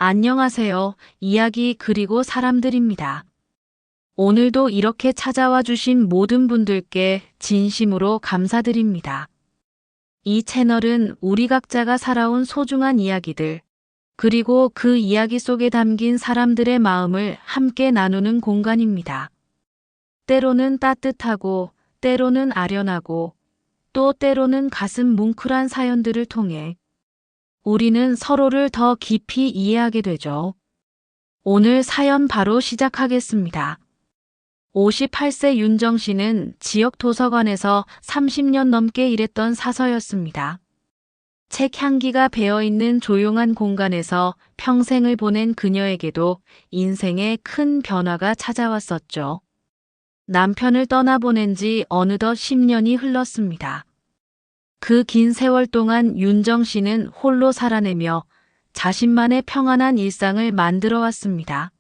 안녕하세요. 이야기 그리고 사람들입니다. 오늘도 이렇게 찾아와 주신 모든 분들께 진심으로 감사드립니다. 이 채널은 우리 각자가 살아온 소중한 이야기들, 그리고 그 이야기 속에 담긴 사람들의 마음을 함께 나누는 공간입니다. 때로는 따뜻하고, 때로는 아련하고, 또 때로는 가슴 뭉클한 사연들을 통해 우리는 서로를 더 깊이 이해하게 되죠. 오늘 사연 바로 시작하겠습니다. 58세 윤정 씨는 지역 도서관에서 30년 넘게 일했던 사서였습니다. 책 향기가 배어있는 조용한 공간에서 평생을 보낸 그녀에게도 인생에 큰 변화가 찾아왔었죠. 남편을 떠나보낸 지 어느덧 10년이 흘렀습니다. 그 긴 세월 동안 윤정 씨는 홀로 살아내며 자신만의 평안한 일상을 만들어 왔습니다.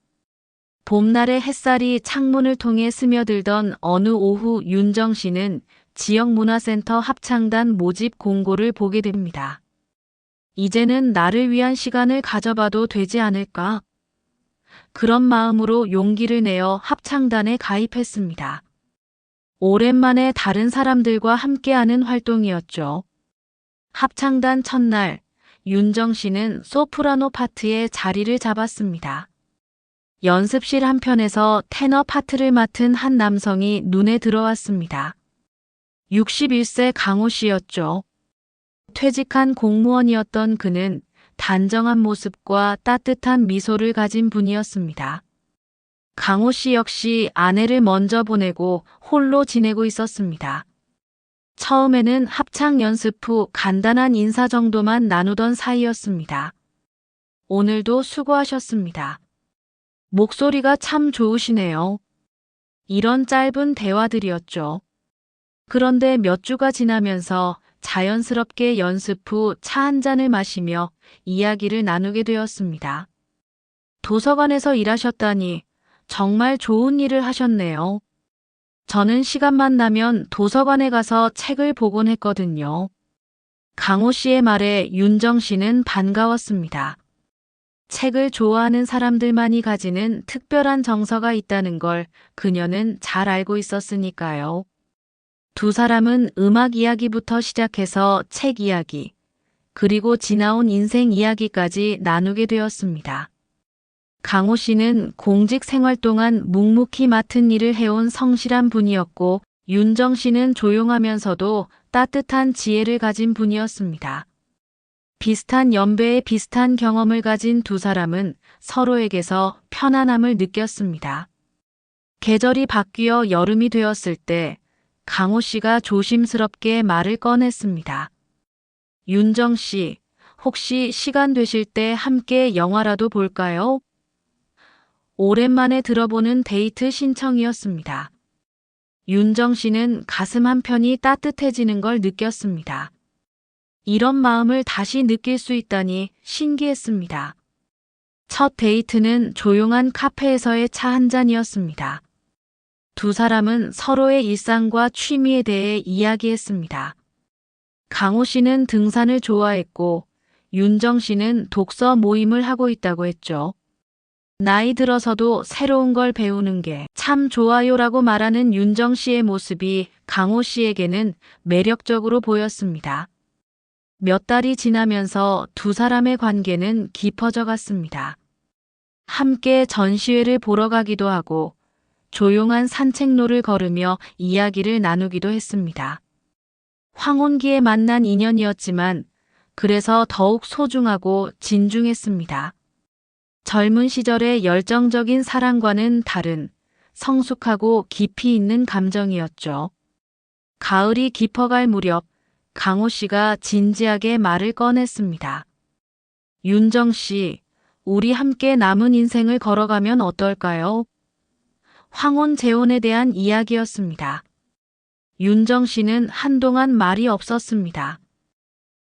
봄날의 햇살이 창문을 통해 스며들던 어느 오후 윤정 씨는 지역문화센터 합창단 모집 공고를 보게 됩니다. 이제는 나를 위한 시간을 가져봐도 되지 않을까? 그런 마음으로 용기를 내어 합창단에 가입했습니다. 오랜만에 다른 사람들과 함께하는 활동이었죠. 합창단 첫날, 윤정 씨는 소프라노 파트에 자리를 잡았습니다. 연습실 한편에서 테너 파트를 맡은 한 남성이 눈에 들어왔습니다. 61세 강호 씨였죠. 퇴직한 공무원이었던 그는 단정한 모습과 따뜻한 미소를 가진 분이었습니다. 강호 씨 역시 아내를 먼저 보내고 홀로 지내고 있었습니다. 처음에는 합창 연습 후 간단한 인사 정도만 나누던 사이였습니다. 오늘도 수고하셨습니다. 목소리가 참 좋으시네요. 이런 짧은 대화들이었죠. 그런데 몇 주가 지나면서 자연스럽게 연습 후 차 한 잔을 마시며 이야기를 나누게 되었습니다. 도서관에서 일하셨다니 정말 좋은 일을 하셨네요. 저는 시간만 나면 도서관에 가서 책을 보곤 했거든요. 강호 씨의 말에 윤정 씨는 반가웠습니다. 책을 좋아하는 사람들만이 가지는 특별한 정서가 있다는 걸 그녀는 잘 알고 있었으니까요. 두 사람은 음악 이야기부터 시작해서 책 이야기, 그리고 지나온 인생 이야기까지 나누게 되었습니다. 강호 씨는 공직 생활 동안 묵묵히 맡은 일을 해온 성실한 분이었고, 윤정 씨는 조용하면서도 따뜻한 지혜를 가진 분이었습니다. 비슷한 연배에 비슷한 경험을 가진 두 사람은 서로에게서 편안함을 느꼈습니다. 계절이 바뀌어 여름이 되었을 때 강호 씨가 조심스럽게 말을 꺼냈습니다. 윤정 씨, 혹시 시간 되실 때 함께 영화라도 볼까요? 오랜만에 들어보는 데이트 신청이었습니다. 윤정 씨는 가슴 한편이 따뜻해지는 걸 느꼈습니다. 이런 마음을 다시 느낄 수 있다니 신기했습니다. 첫 데이트는 조용한 카페에서의 차 한 잔이었습니다. 두 사람은 서로의 일상과 취미에 대해 이야기했습니다. 강호 씨는 등산을 좋아했고, 윤정 씨는 독서 모임을 하고 있다고 했죠. 나이 들어서도 새로운 걸 배우는 게 참 좋아요라고 말하는 윤정 씨의 모습이 강호 씨에게는 매력적으로 보였습니다. 몇 달이 지나면서 두 사람의 관계는 깊어져 갔습니다. 함께 전시회를 보러 가기도 하고 조용한 산책로를 걸으며 이야기를 나누기도 했습니다. 황혼기에 만난 인연이었지만 그래서 더욱 소중하고 진중했습니다. 젊은 시절의 열정적인 사랑과는 다른 성숙하고 깊이 있는 감정이었죠. 가을이 깊어갈 무렵 강호 씨가 진지하게 말을 꺼냈습니다. 윤정 씨, 우리 함께 남은 인생을 걸어가면 어떨까요? 황혼 재혼에 대한 이야기였습니다. 윤정 씨는 한동안 말이 없었습니다.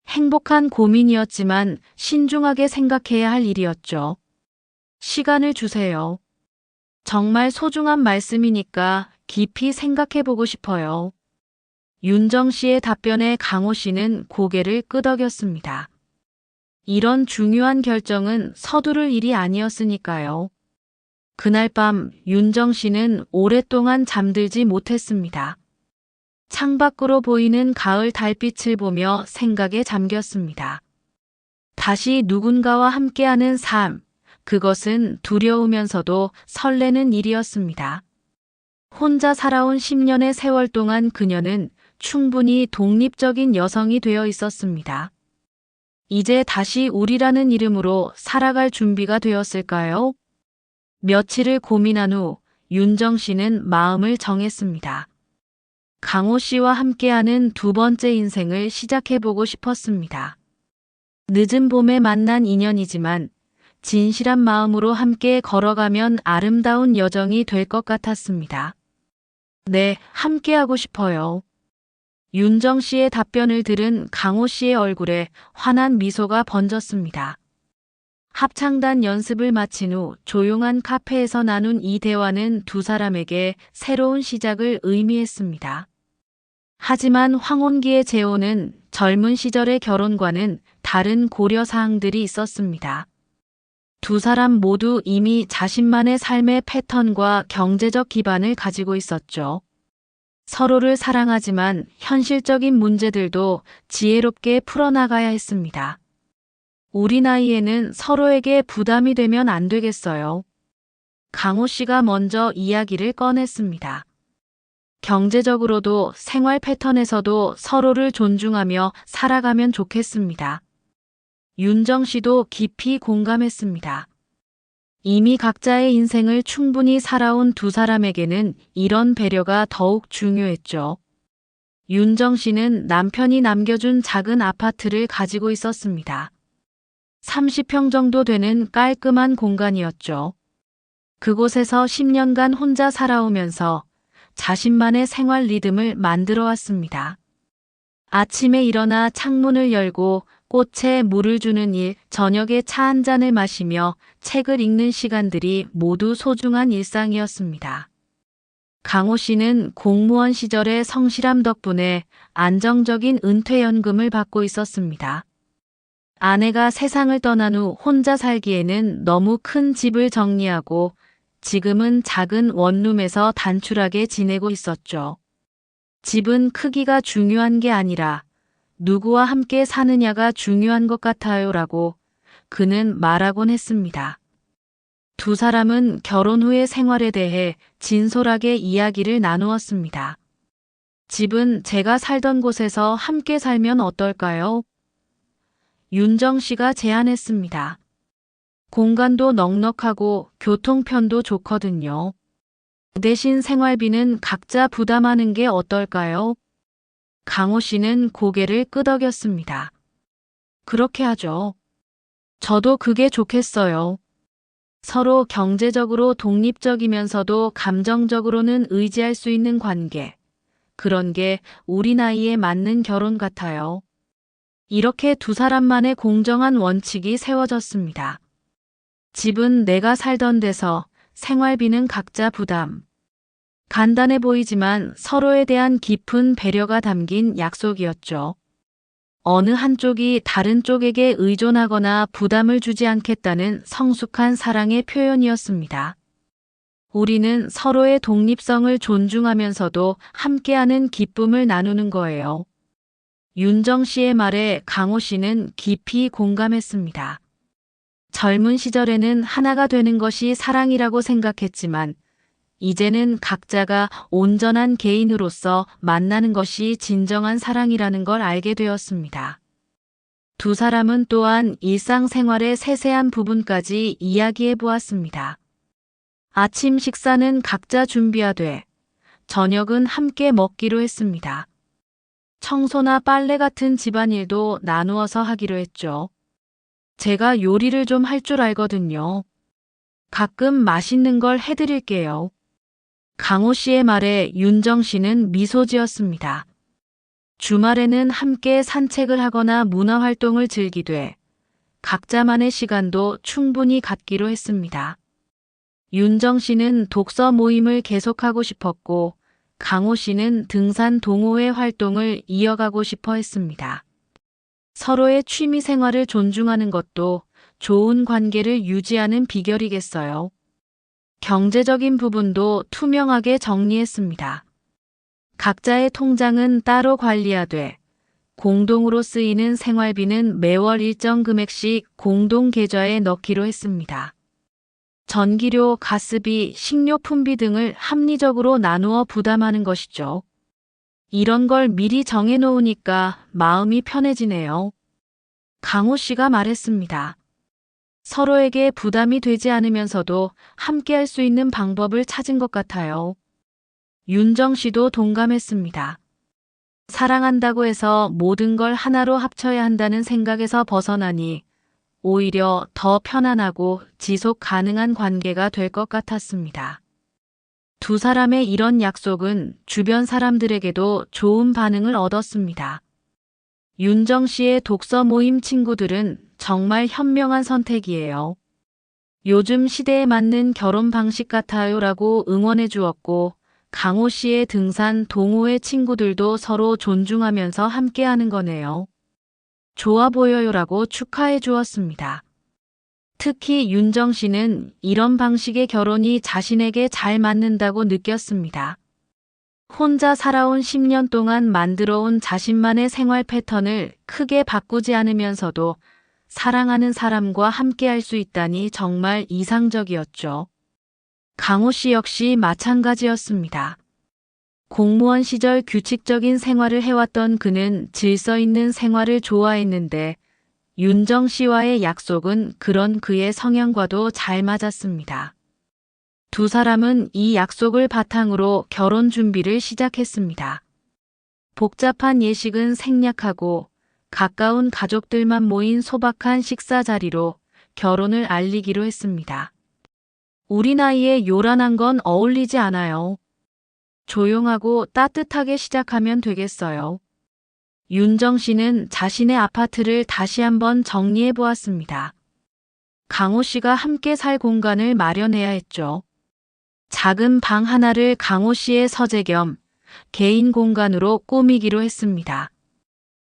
행복한 고민이었지만 신중하게 생각해야 할 일이었죠. 시간을 주세요. 정말 소중한 말씀이니까 깊이 생각해보고 싶어요. 윤정 씨의 답변에 강호 씨는 고개를 끄덕였습니다. 이런 중요한 결정은 서두를 일이 아니었으니까요. 그날 밤 윤정 씨는 오랫동안 잠들지 못했습니다. 창밖으로 보이는 가을 달빛을 보며 생각에 잠겼습니다. 다시 누군가와 함께하는 삶, 그것은 두려우면서도 설레는 일이었습니다. 혼자 살아온 10년의 세월 동안 그녀는 충분히 독립적인 여성이 되어 있었습니다. 이제 다시 우리라는 이름으로 살아갈 준비가 되었을까요? 며칠을 고민한 후 윤정 씨는 마음을 정했습니다. 강호 씨와 함께하는 두 번째 인생을 시작해보고 싶었습니다. 늦은 봄에 만난 인연이지만 진실한 마음으로 함께 걸어가면 아름다운 여정이 될 것 같았습니다. 네, 함께하고 싶어요. 윤정 씨의 답변을 들은 강호 씨의 얼굴에 환한 미소가 번졌습니다. 합창단 연습을 마친 후 조용한 카페에서 나눈 이 대화는 두 사람에게 새로운 시작을 의미했습니다. 하지만 황혼기의 재혼은 젊은 시절의 결혼과는 다른 고려사항들이 있었습니다. 두 사람 모두 이미 자신만의 삶의 패턴과 경제적 기반을 가지고 있었죠. 서로를 사랑하지만 현실적인 문제들도 지혜롭게 풀어나가야 했습니다. 우리 나이에는 서로에게 부담이 되면 안 되겠어요. 강호 씨가 먼저 이야기를 꺼냈습니다. 경제적으로도 생활 패턴에서도 서로를 존중하며 살아가면 좋겠습니다. 윤정 씨도 깊이 공감했습니다. 이미 각자의 인생을 충분히 살아온 두 사람에게는 이런 배려가 더욱 중요했죠. 윤정 씨는 남편이 남겨준 작은 아파트를 가지고 있었습니다. 30평 정도 되는 깔끔한 공간이었죠. 그곳에서 10년간 혼자 살아오면서 자신만의 생활 리듬을 만들어 왔습니다. 아침에 일어나 창문을 열고 꽃에 물을 주는 일, 저녁에 차 한 잔을 마시며 책을 읽는 시간들이 모두 소중한 일상이었습니다. 강호 씨는 공무원 시절의 성실함 덕분에 안정적인 은퇴연금을 받고 있었습니다. 아내가 세상을 떠난 후 혼자 살기에는 너무 큰 집을 정리하고 지금은 작은 원룸에서 단출하게 지내고 있었죠. 집은 크기가 중요한 게 아니라 누구와 함께 사느냐가 중요한 것 같아요라고 그는 말하곤 했습니다. 두 사람은 결혼 후의 생활에 대해 진솔하게 이야기를 나누었습니다. 집은 제가 살던 곳에서 함께 살면 어떨까요? 윤정 씨가 제안했습니다. 공간도 넉넉하고 교통편도 좋거든요. 대신 생활비는 각자 부담하는 게 어떨까요? 강호 씨는 고개를 끄덕였습니다. 그렇게 하죠. 저도 그게 좋겠어요. 서로 경제적으로 독립적이면서도 감정적으로는 의지할 수 있는 관계. 그런 게 우리 나이에 맞는 결혼 같아요. 이렇게 두 사람만의 공정한 원칙이 세워졌습니다. 집은 내가 살던 데서, 생활비는 각자 부담. 간단해 보이지만 서로에 대한 깊은 배려가 담긴 약속이었죠. 어느 한쪽이 다른 쪽에게 의존하거나 부담을 주지 않겠다는 성숙한 사랑의 표현이었습니다. 우리는 서로의 독립성을 존중하면서도 함께하는 기쁨을 나누는 거예요. 윤정 씨의 말에 강호 씨는 깊이 공감했습니다. 젊은 시절에는 하나가 되는 것이 사랑이라고 생각했지만 이제는 각자가 온전한 개인으로서 만나는 것이 진정한 사랑이라는 걸 알게 되었습니다. 두 사람은 또한 일상생활의 세세한 부분까지 이야기해 보았습니다. 아침 식사는 각자 준비하되 저녁은 함께 먹기로 했습니다. 청소나 빨래 같은 집안일도 나누어서 하기로 했죠. 제가 요리를 좀 할 줄 알거든요. 가끔 맛있는 걸 해드릴게요. 강호 씨의 말에 윤정 씨는 미소 지었습니다. 주말에는 함께 산책을 하거나 문화활동을 즐기되 각자만의 시간도 충분히 갖기로 했습니다. 윤정 씨는 독서 모임을 계속하고 싶었고 강호 씨는 등산 동호회 활동을 이어가고 싶어 했습니다. 서로의 취미 생활을 존중하는 것도 좋은 관계를 유지하는 비결이겠어요. 경제적인 부분도 투명하게 정리했습니다. 각자의 통장은 따로 관리하되 공동으로 쓰이는 생활비는 매월 일정 금액씩 공동 계좌에 넣기로 했습니다. 전기료, 가스비, 식료품비 등을 합리적으로 나누어 부담하는 것이죠. 이런 걸 미리 정해놓으니까 마음이 편해지네요. 강호 씨가 말했습니다. 서로에게 부담이 되지 않으면서도 함께 할 수 있는 방법을 찾은 것 같아요. 윤정 씨도 동감했습니다. 사랑한다고 해서 모든 걸 하나로 합쳐야 한다는 생각에서 벗어나니 오히려 더 편안하고 지속 가능한 관계가 될 것 같았습니다. 두 사람의 이런 약속은 주변 사람들에게도 좋은 반응을 얻었습니다. 윤정 씨의 독서 모임 친구들은 정말 현명한 선택이에요. 요즘 시대에 맞는 결혼 방식 같아요 라고 응원해 주었고, 강호 씨의 등산 동호회 친구들도 서로 존중하면서 함께하는 거네요. 좋아 보여요라고 축하해 주었습니다. 특히 윤정 씨는 이런 방식의 결혼이 자신에게 잘 맞는다고 느꼈습니다. 혼자 살아온 10년 동안 만들어온 자신만의 생활 패턴을 크게 바꾸지 않으면서도 사랑하는 사람과 함께할 수 있다니 정말 이상적이었죠. 강호 씨 역시 마찬가지였습니다. 공무원 시절 규칙적인 생활을 해왔던 그는 질서 있는 생활을 좋아했는데 윤정 씨와의 약속은 그런 그의 성향과도 잘 맞았습니다. 두 사람은 이 약속을 바탕으로 결혼 준비를 시작했습니다. 복잡한 예식은 생략하고 가까운 가족들만 모인 소박한 식사 자리로 결혼을 알리기로 했습니다. 우리 나이에 요란한 건 어울리지 않아요. 조용하고 따뜻하게 시작하면 되겠어요. 윤정 씨는 자신의 아파트를 다시 한번 정리해 보았습니다. 강호 씨가 함께 살 공간을 마련해야 했죠. 작은 방 하나를 강호 씨의 서재 겸 개인 공간으로 꾸미기로 했습니다.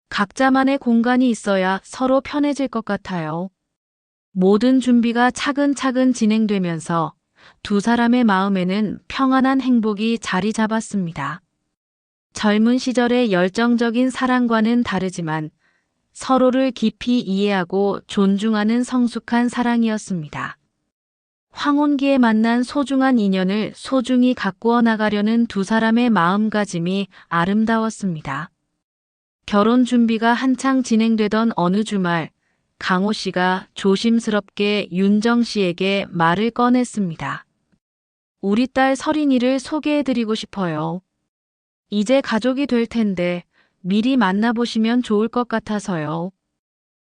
각자만의 공간이 있어야 서로 편해질 것 같아요. 모든 준비가 차근차근 진행되면서 두 사람의 마음에는 평안한 행복이 자리 잡았습니다. 젊은 시절의 열정적인 사랑과는 다르지만 서로를 깊이 이해하고 존중하는 성숙한 사랑이었습니다. 황혼기에 만난 소중한 인연을 소중히 가꾸어 나가려는 두 사람의 마음가짐이 아름다웠습니다. 결혼 준비가 한창 진행되던 어느 주말, 강호 씨가 조심스럽게 윤정 씨에게 말을 꺼냈습니다. 우리 딸 서린이를 소개해드리고 싶어요. 이제 가족이 될 텐데 미리 만나보시면 좋을 것 같아서요.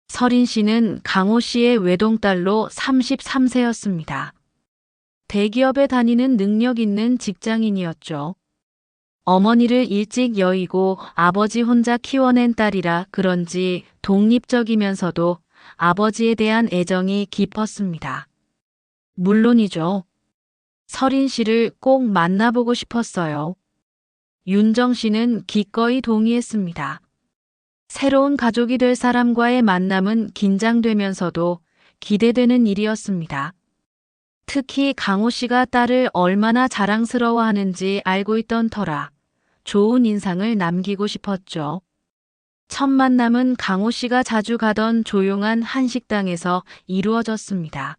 서린 씨는 강호 씨의 외동딸로 33세였습니다. 대기업에 다니는 능력 있는 직장인이었죠. 어머니를 일찍 여의고 아버지 혼자 키워낸 딸이라 그런지 독립적이면서도 아버지에 대한 애정이 깊었습니다. 물론이죠. 서린 씨를 꼭 만나보고 싶었어요. 윤정 씨는 기꺼이 동의했습니다. 새로운 가족이 될 사람과의 만남은 긴장되면서도 기대되는 일이었습니다. 특히 강호 씨가 딸을 얼마나 자랑스러워하는지 알고 있던 터라 좋은 인상을 남기고 싶었죠. 첫 만남은 강호 씨가 자주 가던 조용한 한식당에서 이루어졌습니다.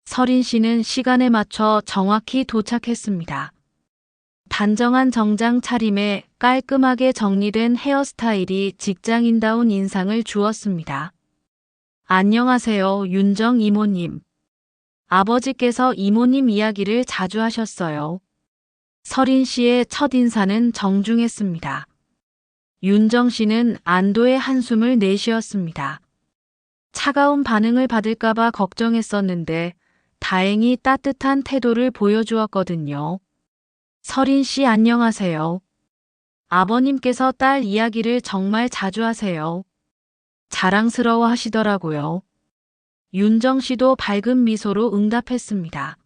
서린 씨는 시간에 맞춰 정확히 도착했습니다. 단정한 정장 차림에 깔끔하게 정리된 헤어스타일이 직장인다운 인상을 주었습니다. 안녕하세요, 윤정 이모님. 아버지께서 이모님 이야기를 자주 하셨어요. 서린 씨의 첫 인사는 정중했습니다. 윤정 씨는 안도의 한숨을 내쉬었습니다. 차가운 반응을 받을까봐 걱정했었는데 다행히 따뜻한 태도를 보여주었거든요. 서린 씨 안녕하세요. 아버님께서 딸 이야기를 정말 자주 하세요. 자랑스러워 하시더라고요. 윤정 씨도 밝은 미소로 응답했습니다.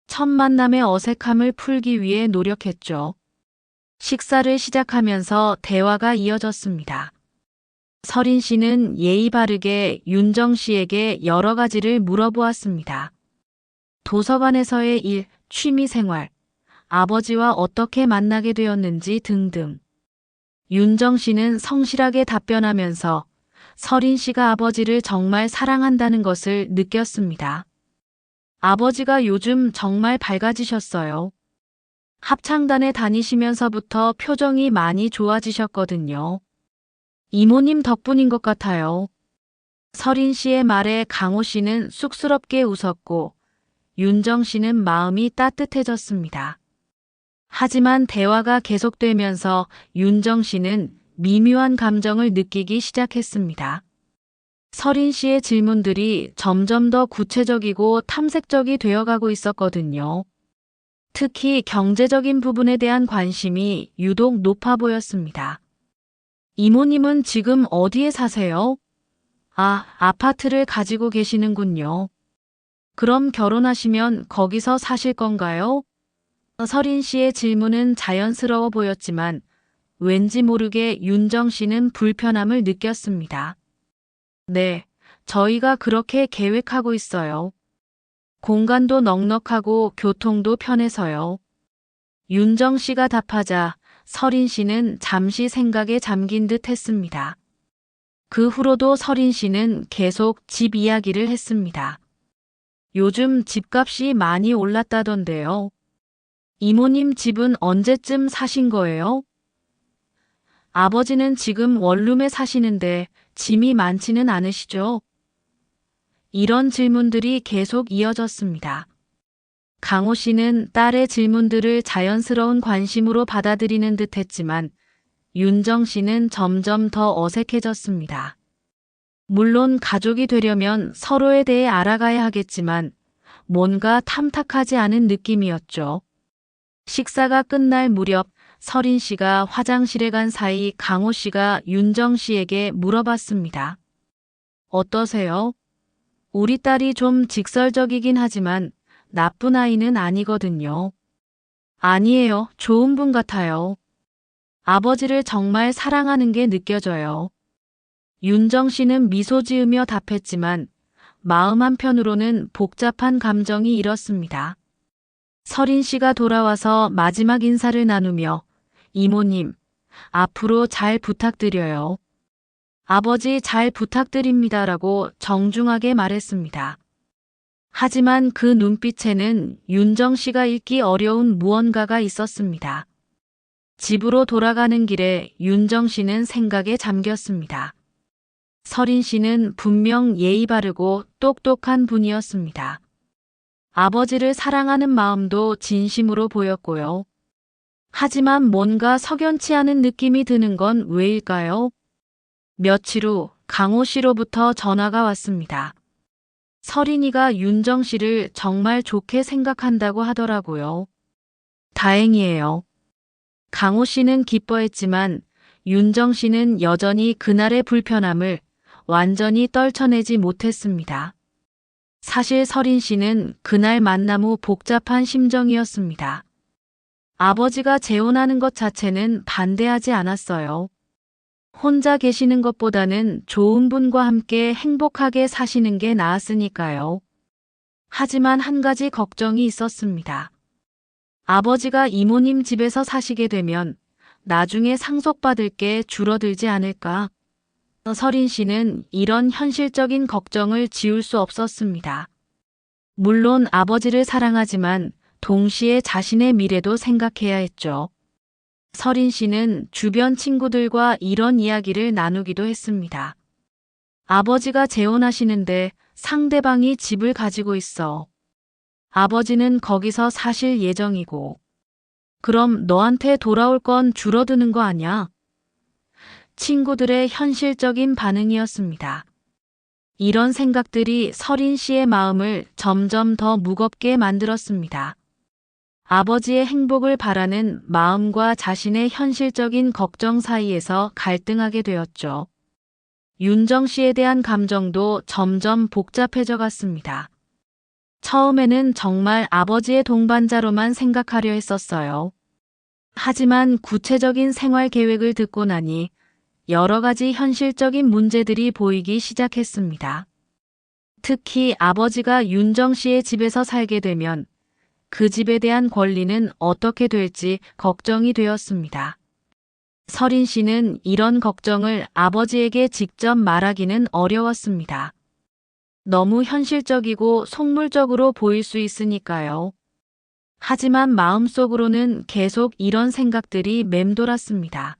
첫 만남의 어색함을 풀기 위해 노력했죠. 식사를 시작하면서 대화가 이어졌습니다. 서린 씨는 예의 바르게 윤정 씨에게 여러 가지를 물어보았습니다. 도서관에서의 일, 취미 생활, 아버지와 어떻게 만나게 되었는지 등등. 윤정 씨는 성실하게 답변하면서 서린 씨가 아버지를 정말 사랑한다는 것을 느꼈습니다. 아버지가 요즘 정말 밝아지셨어요. 합창단에 다니시면서부터 표정이 많이 좋아지셨거든요. 이모님 덕분인 것 같아요. 서린 씨의 말에 강호 씨는 쑥스럽게 웃었고 윤정 씨는 마음이 따뜻해졌습니다. 하지만 대화가 계속되면서 윤정 씨는 미묘한 감정을 느끼기 시작했습니다. 서린 씨의 질문들이 점점 더 구체적이고 탐색적이 되어가고 있었거든요. 특히 경제적인 부분에 대한 관심이 유독 높아 보였습니다. 이모님은 지금 어디에 사세요? 아, 아파트를 가지고 계시는군요. 그럼 결혼하시면 거기서 사실 건가요? 서린 씨의 질문은 자연스러워 보였지만 왠지 모르게 윤정 씨는 불편함을 느꼈습니다. 네, 저희가 그렇게 계획하고 있어요. 공간도 넉넉하고 교통도 편해서요. 윤정 씨가 답하자 서린 씨는 잠시 생각에 잠긴 듯 했습니다. 그 후로도 서린 씨는 계속 집 이야기를 했습니다. 요즘 집값이 많이 올랐다던데요. 이모님 집은 언제쯤 사신 거예요? 아버지는 지금 원룸에 사시는데 짐이 많지는 않으시죠? 이런 질문들이 계속 이어졌습니다. 강호 씨는 딸의 질문들을 자연스러운 관심으로 받아들이는 듯 했지만 윤정 씨는 점점 더 어색해졌습니다. 물론 가족이 되려면 서로에 대해 알아가야 하겠지만 뭔가 탐탁하지 않은 느낌이었죠. 식사가 끝날 무렵 서린 씨가 화장실에 간 사이 강호 씨가 윤정 씨에게 물어봤습니다. 어떠세요? 우리 딸이 좀 직설적이긴 하지만 나쁜 아이는 아니거든요. 아니에요. 좋은 분 같아요. 아버지를 정말 사랑하는 게 느껴져요. 윤정 씨는 미소 지으며 답했지만 마음 한편으로는 복잡한 감정이 일었습니다. 서린 씨가 돌아와서 마지막 인사를 나누며 이모님, 앞으로 잘 부탁드려요. 아버지 잘 부탁드립니다라고 정중하게 말했습니다. 하지만 그 눈빛에는 윤정 씨가 읽기 어려운 무언가가 있었습니다. 집으로 돌아가는 길에 윤정 씨는 생각에 잠겼습니다. 서린 씨는 분명 예의 바르고 똑똑한 분이었습니다. 아버지를 사랑하는 마음도 진심으로 보였고요. 하지만 뭔가 석연치 않은 느낌이 드는 건 왜일까요? 며칠 후 강호 씨로부터 전화가 왔습니다. 서린이가 윤정 씨를 정말 좋게 생각한다고 하더라고요. 다행이에요. 강호 씨는 기뻐했지만 윤정 씨는 여전히 그날의 불편함을 완전히 떨쳐내지 못했습니다. 사실 서린 씨는 그날 만남 후 복잡한 심정이었습니다. 아버지가 재혼하는 것 자체는 반대하지 않았어요. 혼자 계시는 것보다는 좋은 분과 함께 행복하게 사시는 게 나았으니까요. 하지만 한 가지 걱정이 있었습니다. 아버지가 이모님 집에서 사시게 되면 나중에 상속받을 게 줄어들지 않을까? 서린 씨는 이런 현실적인 걱정을 지울 수 없었습니다. 물론 아버지를 사랑하지만 동시에 자신의 미래도 생각해야 했죠. 서린 씨는 주변 친구들과 이런 이야기를 나누기도 했습니다. 아버지가 재혼하시는데 상대방이 집을 가지고 있어. 아버지는 거기서 사실 예정이고. 그럼 너한테 돌아올 건 줄어드는 거 아냐? 친구들의 현실적인 반응이었습니다. 이런 생각들이 서린 씨의 마음을 점점 더 무겁게 만들었습니다. 아버지의 행복을 바라는 마음과 자신의 현실적인 걱정 사이에서 갈등하게 되었죠. 윤정 씨에 대한 감정도 점점 복잡해져 갔습니다. 처음에는 정말 아버지의 동반자로만 생각하려 했었어요. 하지만 구체적인 생활 계획을 듣고 나니 여러 가지 현실적인 문제들이 보이기 시작했습니다. 특히 아버지가 윤정 씨의 집에서 살게 되면 그 집에 대한 권리는 어떻게 될지 걱정이 되었습니다. 서린 씨는 이런 걱정을 아버지에게 직접 말하기는 어려웠습니다. 너무 현실적이고 속물적으로 보일 수 있으니까요. 하지만 마음속으로는 계속 이런 생각들이 맴돌았습니다.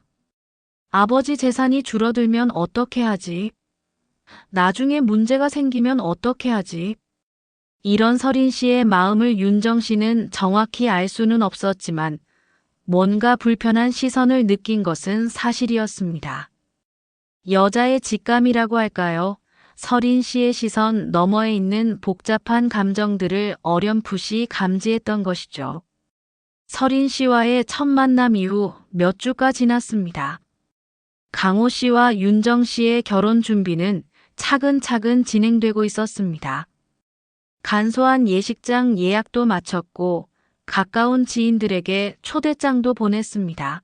아버지 재산이 줄어들면 어떻게 하지? 나중에 문제가 생기면 어떻게 하지? 이런 서린 씨의 마음을 윤정 씨는 정확히 알 수는 없었지만 뭔가 불편한 시선을 느낀 것은 사실이었습니다. 여자의 직감이라고 할까요? 서린 씨의 시선 너머에 있는 복잡한 감정들을 어렴풋이 감지했던 것이죠. 서린 씨와의 첫 만남 이후 몇 주가 지났습니다. 강호 씨와 윤정 씨의 결혼 준비는 차근차근 진행되고 있었습니다. 간소한 예식장 예약도 마쳤고 가까운 지인들에게 초대장도 보냈습니다.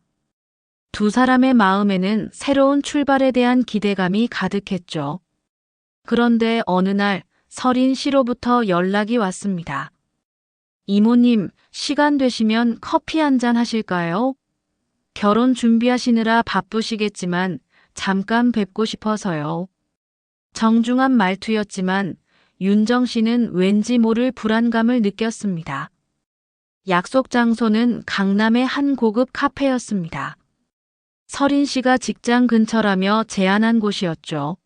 두 사람의 마음에는 새로운 출발에 대한 기대감이 가득했죠. 그런데 어느 날 서린 씨로부터 연락이 왔습니다. 이모님, 시간 되시면 커피 한잔 하실까요? 결혼 준비하시느라 바쁘시겠지만 잠깐 뵙고 싶어서요. 정중한 말투였지만 윤정 씨는 왠지 모를 불안감을 느꼈습니다. 약속 장소는 강남의 한 고급 카페였습니다. 서린 씨가 직장 근처라며 제안한 곳이었죠.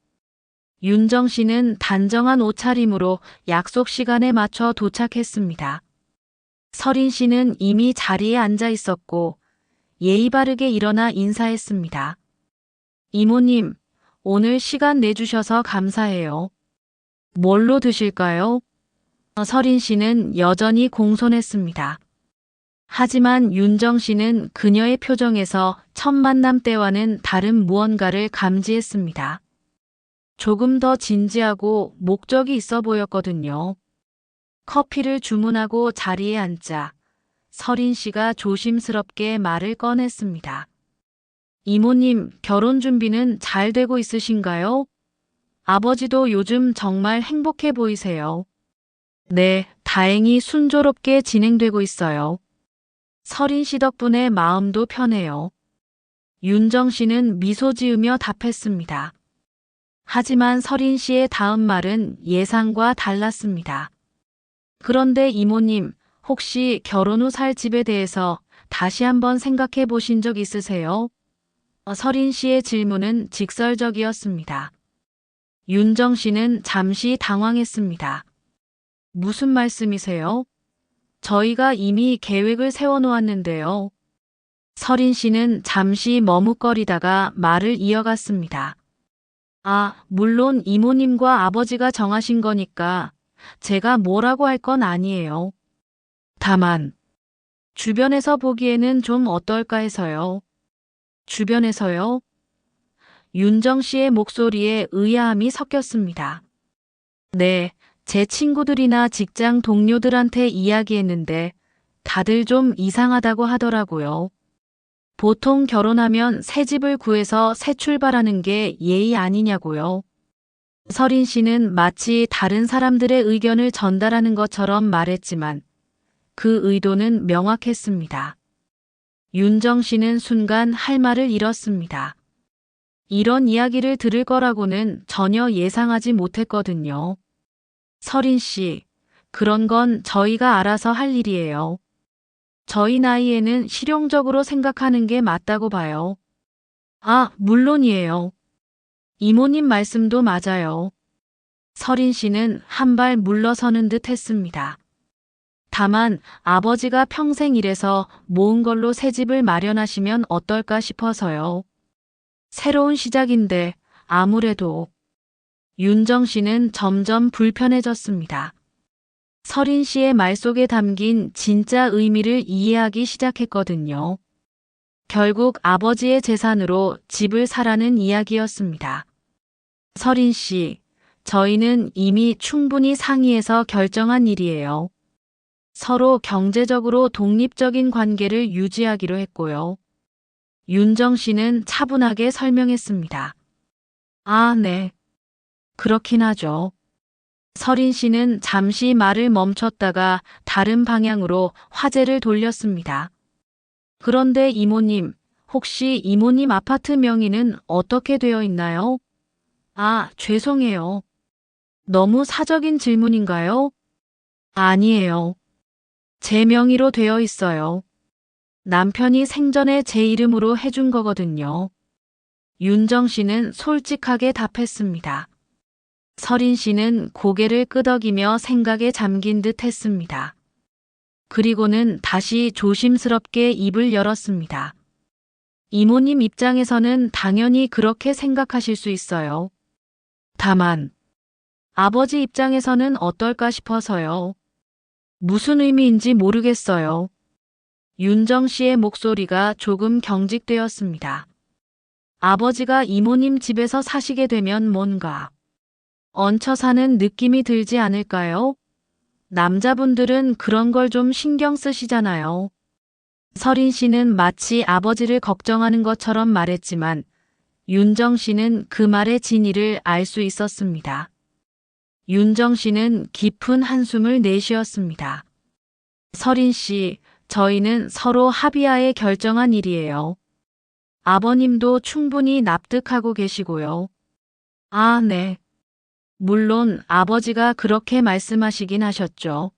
윤정 씨는 단정한 옷차림으로 약속 시간에 맞춰 도착했습니다. 서린 씨는 이미 자리에 앉아 있었고 예의 바르게 일어나 인사했습니다. 이모님, 오늘 시간 내주셔서 감사해요. 뭘로 드실까요? 서린 씨는 여전히 공손했습니다. 하지만 윤정 씨는 그녀의 표정에서 첫 만남 때와는 다른 무언가를 감지했습니다. 조금 더 진지하고 목적이 있어 보였거든요. 커피를 주문하고 자리에 앉자 서린 씨가 조심스럽게 말을 꺼냈습니다. 이모님, 결혼 준비는 잘 되고 있으신가요? 아버지도 요즘 정말 행복해 보이세요. 네, 다행히 순조롭게 진행되고 있어요. 서린 씨 덕분에 마음도 편해요. 윤정 씨는 미소 지으며 답했습니다. 하지만 서린 씨의 다음 말은 예상과 달랐습니다. 그런데 이모님, 혹시 결혼 후 살 집에 대해서 다시 한번 생각해 보신 적 있으세요? 서린 씨의 질문은 직설적이었습니다. 윤정 씨는 잠시 당황했습니다. 무슨 말씀이세요? 저희가 이미 계획을 세워놓았는데요. 서린 씨는 잠시 머뭇거리다가 말을 이어갔습니다. 아, 물론 이모님과 아버지가 정하신 거니까 제가 뭐라고 할 건 아니에요. 다만 주변에서 보기에는 좀 어떨까 해서요. 주변에서요? 윤정 씨의 목소리에 의아함이 섞였습니다. 네, 제 친구들이나 직장 동료들한테 이야기했는데 다들 좀 이상하다고 하더라고요. 보통 결혼하면 새 집을 구해서 새 출발하는 게 예의 아니냐고요. 서린 씨는 마치 다른 사람들의 의견을 전달하는 것처럼 말했지만 그 의도는 명확했습니다. 윤정 씨는 순간 할 말을 잃었습니다. 이런 이야기를 들을 거라고는 전혀 예상하지 못했거든요. 서린 씨, 그런 건 저희가 알아서 할 일이에요. 저희 나이에는 실용적으로 생각하는 게 맞다고 봐요. 아, 물론이에요. 이모님 말씀도 맞아요. 서린 씨는 한 발 물러서는 듯 했습니다. 다만 아버지가 평생 일해서 모은 걸로 새 집을 마련하시면 어떨까 싶어서요. 새로운 시작인데 아무래도 윤정 씨는 점점 불편해졌습니다. 서린 씨의 말 속에 담긴 진짜 의미를 이해하기 시작했거든요. 결국 아버지의 재산으로 집을 사라는 이야기였습니다. 서린 씨, 저희는 이미 충분히 상의해서 결정한 일이에요. 서로 경제적으로 독립적인 관계를 유지하기로 했고요. 윤정 씨는 차분하게 설명했습니다. 아, 네. 그렇긴 하죠. 서린 씨는 잠시 말을 멈췄다가 다른 방향으로 화제를 돌렸습니다. 그런데 이모님, 혹시 이모님 아파트 명의는 어떻게 되어 있나요? 아, 죄송해요. 너무 사적인 질문인가요? 아니에요. 제 명의로 되어 있어요. 남편이 생전에 제 이름으로 해준 거거든요. 윤정 씨는 솔직하게 답했습니다. 서린 씨는 고개를 끄덕이며 생각에 잠긴 듯 했습니다. 그리고는 다시 조심스럽게 입을 열었습니다. 이모님 입장에서는 당연히 그렇게 생각하실 수 있어요. 다만, 아버지 입장에서는 어떨까 싶어서요. 무슨 의미인지 모르겠어요. 윤정 씨의 목소리가 조금 경직되었습니다. 아버지가 이모님 집에서 사시게 되면 뭔가 얹혀 사는 느낌이 들지 않을까요? 남자분들은 그런 걸 좀 신경 쓰시잖아요. 서린 씨는 마치 아버지를 걱정하는 것처럼 말했지만 윤정 씨는 그 말의 진위를 알 수 있었습니다. 윤정 씨는 깊은 한숨을 내쉬었습니다. 서린 씨, 저희는 서로 합의하에 결정한 일이에요. 아버님도 충분히 납득하고 계시고요. 아, 네. 물론 아버지가 그렇게 말씀하시긴 하셨죠.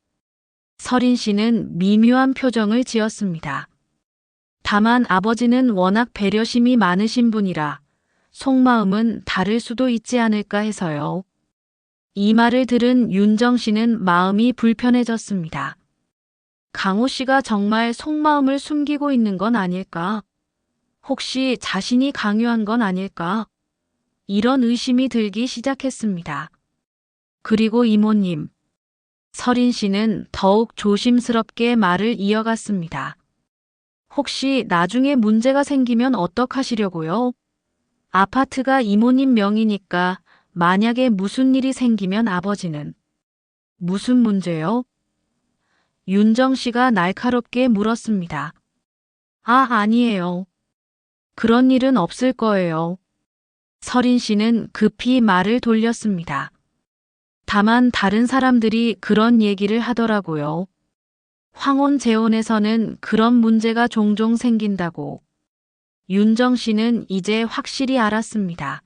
서린 씨는 미묘한 표정을 지었습니다. 다만 아버지는 워낙 배려심이 많으신 분이라 속마음은 다를 수도 있지 않을까 해서요. 이 말을 들은 윤정 씨는 마음이 불편해졌습니다. 강호 씨가 정말 속마음을 숨기고 있는 건 아닐까? 혹시 자신이 강요한 건 아닐까? 이런 의심이 들기 시작했습니다. 그리고 이모님, 서린 씨는 더욱 조심스럽게 말을 이어갔습니다. 혹시 나중에 문제가 생기면 어떡하시려고요? 아파트가 이모님 명의니까 만약에 무슨 일이 생기면 아버지는 무슨 문제요? 윤정 씨가 날카롭게 물었습니다. 아, 아니에요. 그런 일은 없을 거예요. 서린 씨는 급히 말을 돌렸습니다. 다만 다른 사람들이 그런 얘기를 하더라고요. 황혼재혼에서는 그런 문제가 종종 생긴다고. 윤정 씨는 이제 확실히 알았습니다.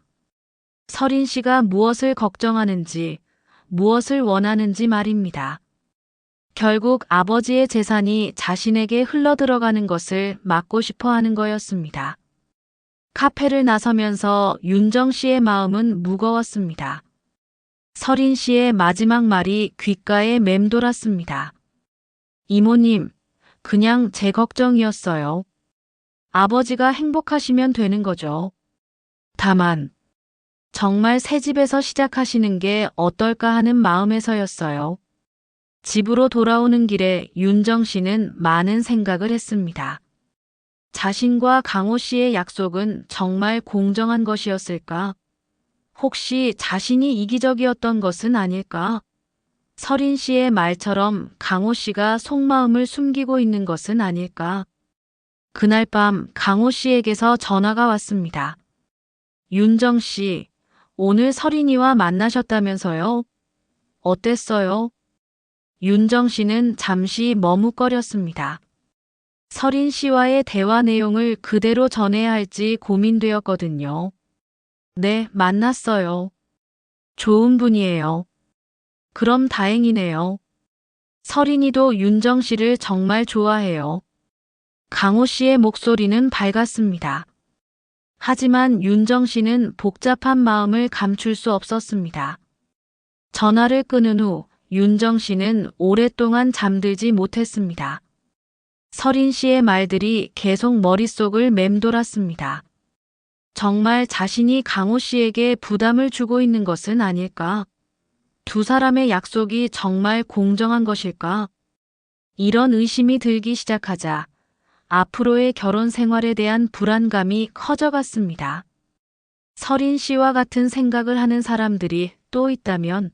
서린 씨가 무엇을 걱정하는지, 무엇을 원하는지 말입니다. 결국 아버지의 재산이 자신에게 흘러들어가는 것을 막고 싶어 하는 거였습니다. 카페를 나서면서 윤정 씨의 마음은 무거웠습니다. 서린 씨의 마지막 말이 귓가에 맴돌았습니다. 이모님, 그냥 제 걱정이었어요. 아버지가 행복하시면 되는 거죠. 다만, 정말 새 집에서 시작하시는 게 어떨까 하는 마음에서였어요. 집으로 돌아오는 길에 윤정 씨는 많은 생각을 했습니다. 자신과 강호 씨의 약속은 정말 공정한 것이었을까? 혹시 자신이 이기적이었던 것은 아닐까? 서린 씨의 말처럼 강호 씨가 속마음을 숨기고 있는 것은 아닐까? 그날 밤 강호 씨에게서 전화가 왔습니다. 윤정 씨, 오늘 서린이와 만나셨다면서요? 어땠어요? 윤정 씨는 잠시 머뭇거렸습니다. 서린 씨와의 대화 내용을 그대로 전해야 할지 고민되었거든요. 네, 만났어요. 좋은 분이에요. 그럼 다행이네요. 서린이도 윤정 씨를 정말 좋아해요. 강호 씨의 목소리는 밝았습니다. 하지만 윤정 씨는 복잡한 마음을 감출 수 없었습니다. 전화를 끊은 후 윤정 씨는 오랫동안 잠들지 못했습니다. 서린 씨의 말들이 계속 머릿속을 맴돌았습니다. 정말 자신이 강호 씨에게 부담을 주고 있는 것은 아닐까? 두 사람의 약속이 정말 공정한 것일까? 이런 의심이 들기 시작하자 앞으로의 결혼 생활에 대한 불안감이 커져갔습니다. 서린 씨와 같은 생각을 하는 사람들이 또 있다면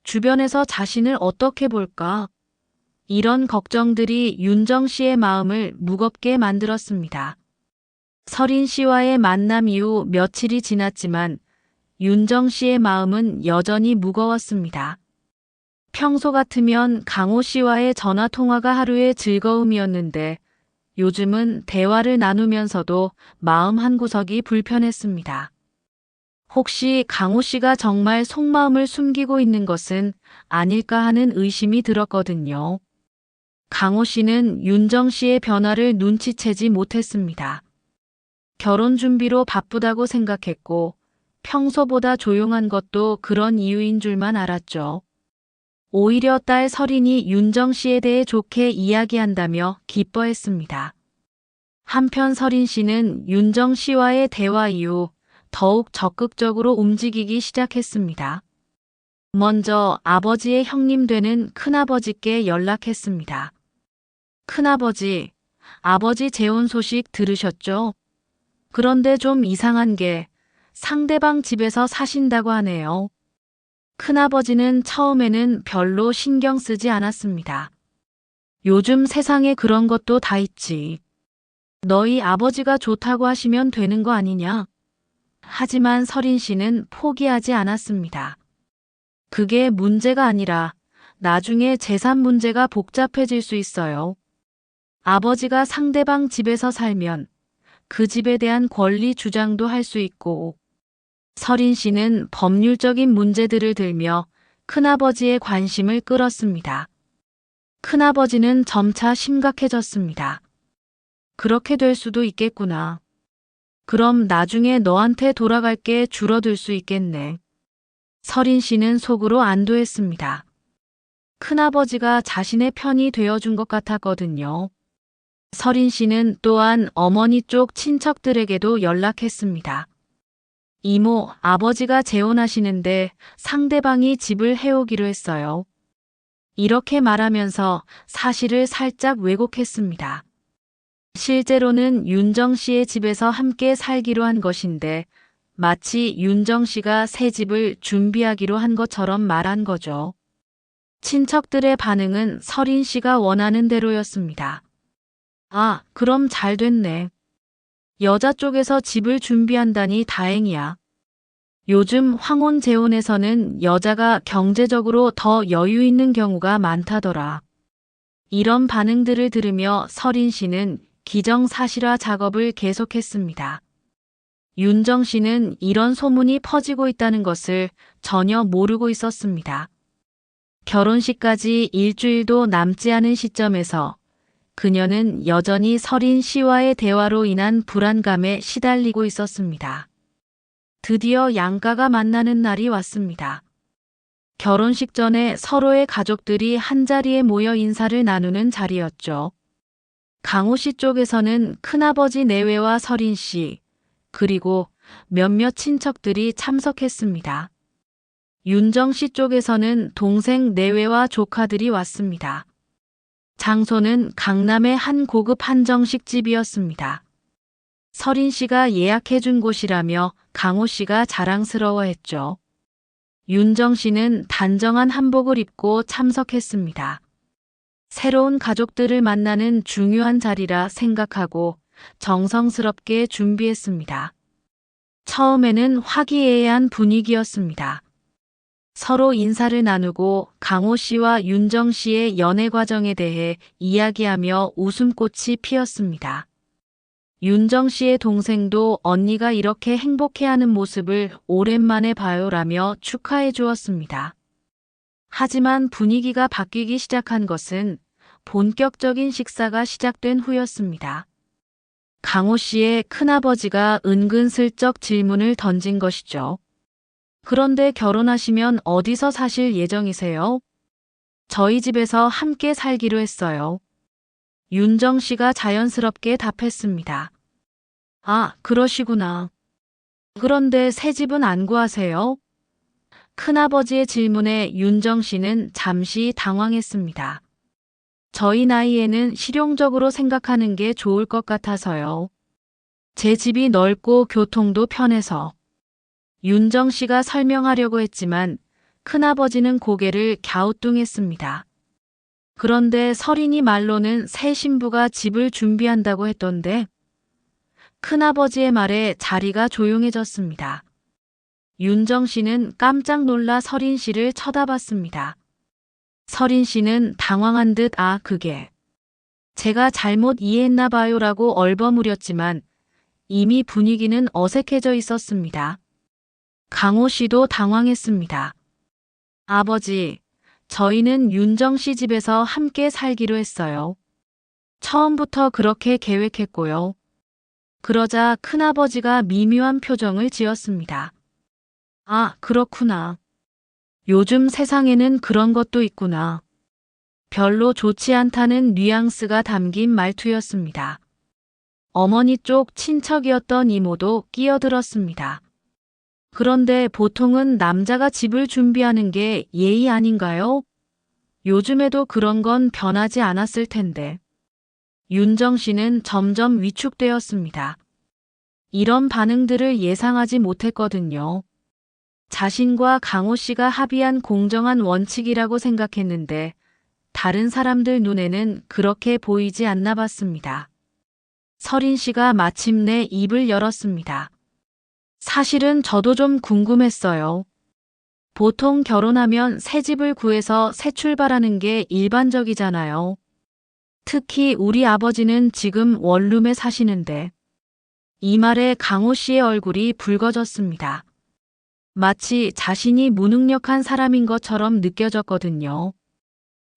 주변에서 자신을 어떻게 볼까? 이런 걱정들이 윤정 씨의 마음을 무겁게 만들었습니다. 서린 씨와의 만남 이후 며칠이 지났지만 윤정 씨의 마음은 여전히 무거웠습니다. 평소 같으면 강호 씨와의 전화 통화가 하루의 즐거움이었는데 요즘은 대화를 나누면서도 마음 한구석이 불편했습니다. 혹시 강호 씨가 정말 속마음을 숨기고 있는 것은 아닐까 하는 의심이 들었거든요. 강호 씨는 윤정 씨의 변화를 눈치채지 못했습니다. 결혼 준비로 바쁘다고 생각했고 평소보다 조용한 것도 그런 이유인 줄만 알았죠. 오히려 딸 서린이 윤정 씨에 대해 좋게 이야기한다며 기뻐했습니다. 한편 서린 씨는 윤정 씨와의 대화 이후 더욱 적극적으로 움직이기 시작했습니다. 먼저 아버지의 형님 되는 큰아버지께 연락했습니다. 큰아버지, 아버지 재혼 소식 들으셨죠? 그런데 좀 이상한 게 상대방 집에서 사신다고 하네요. 큰아버지는 처음에는 별로 신경 쓰지 않았습니다. 요즘 세상에 그런 것도 다 있지. 너희 아버지가 좋다고 하시면 되는 거 아니냐? 하지만 서린 씨는 포기하지 않았습니다. 그게 문제가 아니라 나중에 재산 문제가 복잡해질 수 있어요. 아버지가 상대방 집에서 살면 그 집에 대한 권리 주장도 할 수 있고, 서린 씨는 법률적인 문제들을 들며 큰아버지의 관심을 끌었습니다. 큰아버지는 점차 심각해졌습니다. 그렇게 될 수도 있겠구나. 그럼 나중에 너한테 돌아갈 게 줄어들 수 있겠네. 서린 씨는 속으로 안도했습니다. 큰아버지가 자신의 편이 되어준 것 같았거든요. 서린 씨는 또한 어머니 쪽 친척들에게도 연락했습니다. 이모, 아버지가 재혼하시는데 상대방이 집을 해오기로 했어요. 이렇게 말하면서 사실을 살짝 왜곡했습니다. 실제로는 윤정 씨의 집에서 함께 살기로 한 것인데 마치 윤정 씨가 새 집을 준비하기로 한 것처럼 말한 거죠. 친척들의 반응은 서린 씨가 원하는 대로였습니다. 아, 그럼 잘 됐네. 여자 쪽에서 집을 준비한다니 다행이야. 요즘 황혼 재혼에서는 여자가 경제적으로 더 여유 있는 경우가 많다더라. 이런 반응들을 들으며 서린 씨는 기정사실화 작업을 계속했습니다. 윤정 씨는 이런 소문이 퍼지고 있다는 것을 전혀 모르고 있었습니다. 결혼식까지 일주일도 남지 않은 시점에서 그녀는 여전히 서린 씨와의 대화로 인한 불안감에 시달리고 있었습니다. 드디어 양가가 만나는 날이 왔습니다. 결혼식 전에 서로의 가족들이 한자리에 모여 인사를 나누는 자리였죠. 강호 씨 쪽에서는 큰아버지 내외와 서린 씨, 그리고 몇몇 친척들이 참석했습니다. 윤정 씨 쪽에서는 동생 내외와 조카들이 왔습니다. 장소는 강남의 한 고급 한정식 집이었습니다. 서린 씨가 예약해준 곳이라며 강호 씨가 자랑스러워했죠. 윤정 씨는 단정한 한복을 입고 참석했습니다. 새로운 가족들을 만나는 중요한 자리라 생각하고 정성스럽게 준비했습니다. 처음에는 화기애애한 분위기였습니다. 서로 인사를 나누고 강호 씨와 윤정 씨의 연애 과정에 대해 이야기하며 웃음꽃이 피었습니다. 윤정 씨의 동생도 언니가 이렇게 행복해하는 모습을 오랜만에 봐요라며 축하해 주었습니다. 하지만 분위기가 바뀌기 시작한 것은 본격적인 식사가 시작된 후였습니다. 강호 씨의 큰아버지가 은근슬쩍 질문을 던진 것이죠. 그런데 결혼하시면 어디서 사실 예정이세요? 저희 집에서 함께 살기로 했어요. 윤정 씨가 자연스럽게 답했습니다. 아, 그러시구나. 그런데 새 집은 안 구하세요? 큰아버지의 질문에 윤정 씨는 잠시 당황했습니다. 저희 나이에는 실용적으로 생각하는 게 좋을 것 같아서요. 제 집이 넓고 교통도 편해서. 윤정 씨가 설명하려고 했지만 큰아버지는 고개를 갸우뚱했습니다. 그런데 서린이 말로는 새 신부가 집을 준비한다고 했던데 큰아버지의 말에 자리가 조용해졌습니다. 윤정 씨는 깜짝 놀라 서린 씨를 쳐다봤습니다. 서린 씨는 당황한 듯 그게 제가 잘못 이해했나 봐요라고 얼버무렸지만 이미 분위기는 어색해져 있었습니다. 강호 씨도 당황했습니다. 아버지, 저희는 윤정 씨 집에서 함께 살기로 했어요. 처음부터 그렇게 계획했고요. 그러자 큰아버지가 미묘한 표정을 지었습니다. 그렇구나. 요즘 세상에는 그런 것도 있구나. 별로 좋지 않다는 뉘앙스가 담긴 말투였습니다. 어머니 쪽 친척이었던 이모도 끼어들었습니다. 그런데 보통은 남자가 집을 준비하는 게 예의 아닌가요? 요즘에도 그런 건 변하지 않았을 텐데. 윤정 씨는 점점 위축되었습니다. 이런 반응들을 예상하지 못했거든요. 자신과 강호 씨가 합의한 공정한 원칙이라고 생각했는데 다른 사람들 눈에는 그렇게 보이지 않나 봤습니다. 서린 씨가 마침내 입을 열었습니다. 사실은 저도 좀 궁금했어요. 보통 결혼하면 새 집을 구해서 새 출발하는 게 일반적이잖아요. 특히 우리 아버지는 지금 원룸에 사시는데. 이 말에 강호 씨의 얼굴이 붉어졌습니다. 마치 자신이 무능력한 사람인 것처럼 느껴졌거든요.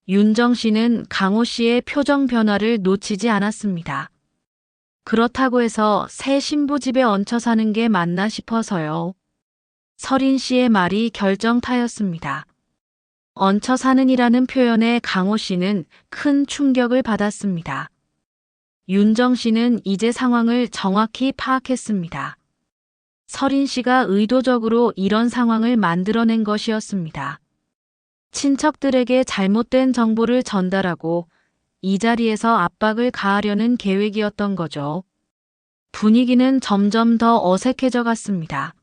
윤정 씨는 강호 씨의 표정 변화를 놓치지 않았습니다. 그렇다고 해서 새 신부 집에 얹혀 사는 게 맞나 싶어서요. 서린 씨의 말이 결정타였습니다. 얹혀 사는이라는 표현에 강호 씨는 큰 충격을 받았습니다. 윤정 씨는 이제 상황을 정확히 파악했습니다. 서린 씨가 의도적으로 이런 상황을 만들어낸 것이었습니다. 친척들에게 잘못된 정보를 전달하고 이 자리에서 압박을 가하려는 계획이었던 거죠. 분위기는 점점 더 어색해져 갔습니다.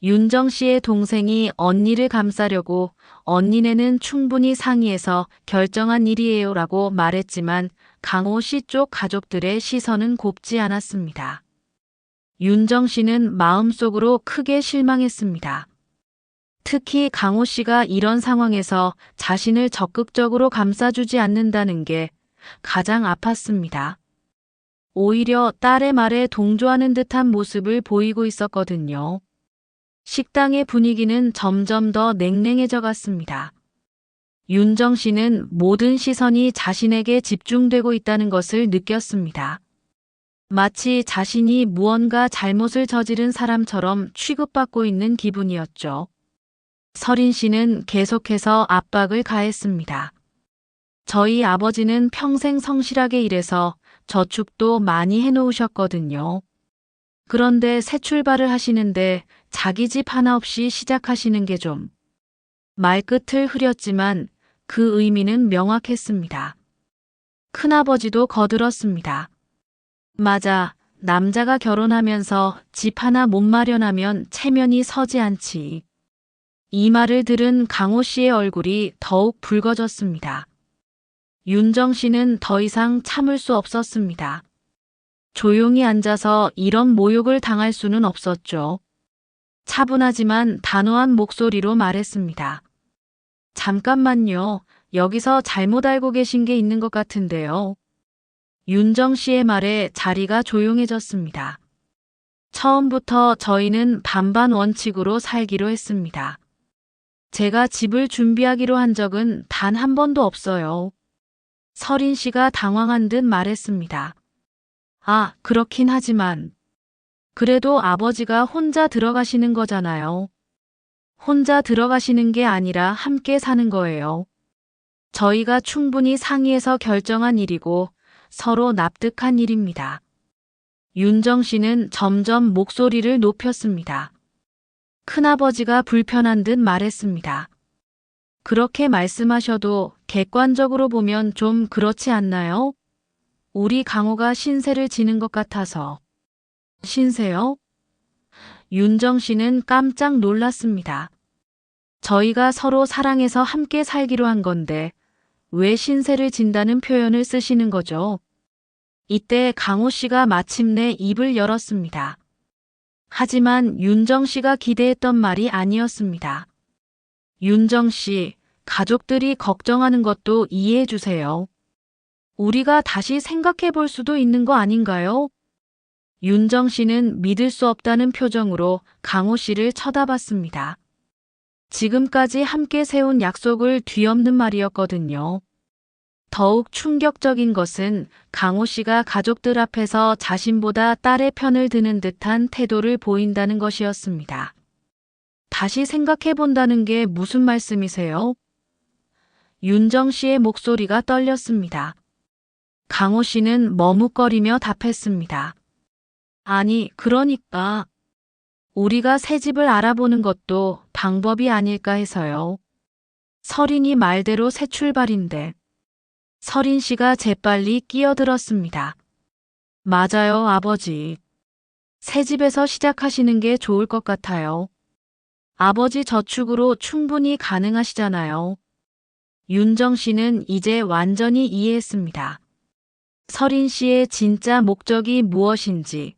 윤정 씨의 동생이 언니를 감싸려고 언니네는 충분히 상의해서 결정한 일이에요 라고 말했지만 강호 씨 쪽 가족들의 시선은 곱지 않았습니다. 윤정 씨는 마음속으로 크게 실망했습니다. 특히 강호 씨가 이런 상황에서 자신을 적극적으로 감싸주지 않는다는 게 가장 아팠습니다. 오히려 딸의 말에 동조하는 듯한 모습을 보이고 있었거든요. 식당의 분위기는 점점 더 냉랭해져 갔습니다. 윤정 씨는 모든 시선이 자신에게 집중되고 있다는 것을 느꼈습니다. 마치 자신이 무언가 잘못을 저지른 사람처럼 취급받고 있는 기분이었죠. 서린 씨는 계속해서 압박을 가했습니다. 저희 아버지는 평생 성실하게 일해서 저축도 많이 해놓으셨거든요. 그런데 새 출발을 하시는데 자기 집 하나 없이 시작하시는 게 좀. 말끝을 흐렸지만 그 의미는 명확했습니다. 큰아버지도 거들었습니다. 맞아, 남자가 결혼하면서 집 하나 못 마련하면 체면이 서지 않지. 이 말을 들은 강호 씨의 얼굴이 더욱 붉어졌습니다. 윤정 씨는 더 이상 참을 수 없었습니다. 조용히 앉아서 이런 모욕을 당할 수는 없었죠. 차분하지만 단호한 목소리로 말했습니다. 잠깐만요. 여기서 잘못 알고 계신 게 있는 것 같은데요. 윤정 씨의 말에 자리가 조용해졌습니다. 처음부터 저희는 반반 원칙으로 살기로 했습니다. 제가 집을 준비하기로 한 적은 단 한 번도 없어요. 서린 씨가 당황한 듯 말했습니다. 그렇긴 하지만 그래도 아버지가 혼자 들어가시는 거잖아요. 혼자 들어가시는 게 아니라 함께 사는 거예요. 저희가 충분히 상의해서 결정한 일이고 서로 납득한 일입니다. 윤정 씨는 점점 목소리를 높였습니다. 큰아버지가 불편한 듯 말했습니다. 그렇게 말씀하셔도 객관적으로 보면 좀 그렇지 않나요? 우리 강호가 신세를 지는 것 같아서. 신세요? 윤정 씨는 깜짝 놀랐습니다. 저희가 서로 사랑해서 함께 살기로 한 건데 왜 신세를 진다는 표현을 쓰시는 거죠? 이때 강호 씨가 마침내 입을 열었습니다. 하지만 윤정 씨가 기대했던 말이 아니었습니다. 윤정 씨, 가족들이 걱정하는 것도 이해해 주세요. 우리가 다시 생각해 볼 수도 있는 거 아닌가요? 윤정 씨는 믿을 수 없다는 표정으로 강호 씨를 쳐다봤습니다. 지금까지 함께 세운 약속을 뒤엎는 말이었거든요. 더욱 충격적인 것은 강호 씨가 가족들 앞에서 자신보다 딸의 편을 드는 듯한 태도를 보인다는 것이었습니다. 다시 생각해 본다는 게 무슨 말씀이세요? 윤정 씨의 목소리가 떨렸습니다. 강호 씨는 머뭇거리며 답했습니다. 아니, 그러니까 우리가 새 집을 알아보는 것도 방법이 아닐까 해서요. 서린이 말대로 새 출발인데. 서린 씨가 재빨리 끼어들었습니다. 맞아요, 아버지. 새 집에서 시작하시는 게 좋을 것 같아요. 아버지 저축으로 충분히 가능하시잖아요. 윤정 씨는 이제 완전히 이해했습니다. 서린 씨의 진짜 목적이 무엇인지,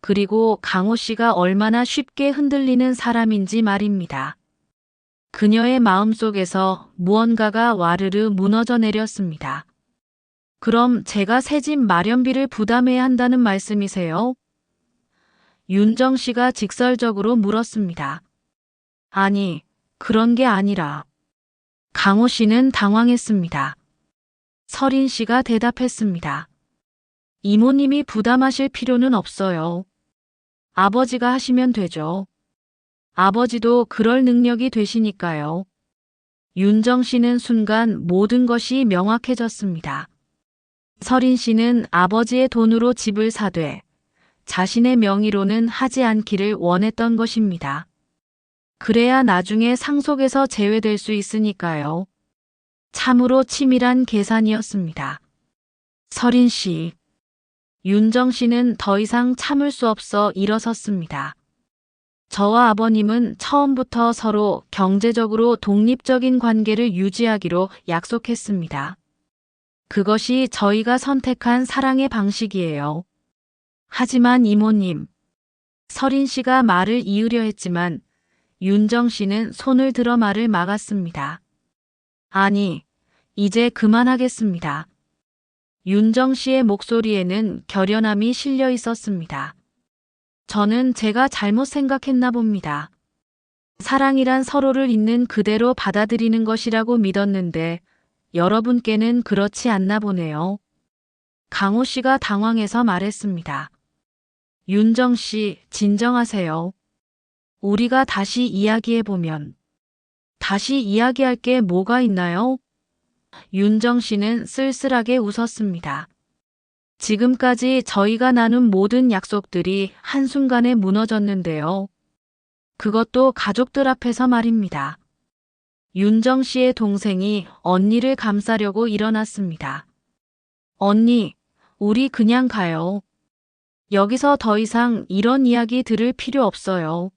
그리고 강호 씨가 얼마나 쉽게 흔들리는 사람인지 말입니다. 그녀의 마음속에서 무언가가 와르르 무너져 내렸습니다. 그럼 제가 새 집 마련비를 부담해야 한다는 말씀이세요? 윤정 씨가 직설적으로 물었습니다. 아니, 그런 게 아니라. 강호 씨는 당황했습니다. 서린 씨가 대답했습니다. 이모님이 부담하실 필요는 없어요. 아버지가 하시면 되죠. 아버지도 그럴 능력이 되시니까요. 윤정 씨는 순간 모든 것이 명확해졌습니다. 서린 씨는 아버지의 돈으로 집을 사되 자신의 명의로는 하지 않기를 원했던 것입니다. 그래야 나중에 상속에서 제외될 수 있으니까요. 참으로 치밀한 계산이었습니다. 서린 씨. 윤정 씨는 더 이상 참을 수 없어 일어섰습니다. 저와 아버님은 처음부터 서로 경제적으로 독립적인 관계를 유지하기로 약속했습니다. 그것이 저희가 선택한 사랑의 방식이에요. 하지만 이모님, 서린 씨가 말을 이으려 했지만 윤정 씨는 손을 들어 말을 막았습니다. 아니, 이제 그만하겠습니다. 윤정 씨의 목소리에는 결연함이 실려 있었습니다. 저는 제가 잘못 생각했나 봅니다. 사랑이란 서로를 있는 그대로 받아들이는 것이라고 믿었는데 여러분께는 그렇지 않나 보네요. 강호 씨가 당황해서 말했습니다. 윤정 씨, 진정하세요. 우리가 다시 이야기해보면. 다시 이야기할 게 뭐가 있나요? 윤정 씨는 쓸쓸하게 웃었습니다. 지금까지 저희가 나눈 모든 약속들이 한순간에 무너졌는데요. 그것도 가족들 앞에서 말입니다. 윤정 씨의 동생이 언니를 감싸려고 일어났습니다. 언니, 우리 그냥 가요. 여기서 더 이상 이런 이야기 들을 필요 없어요.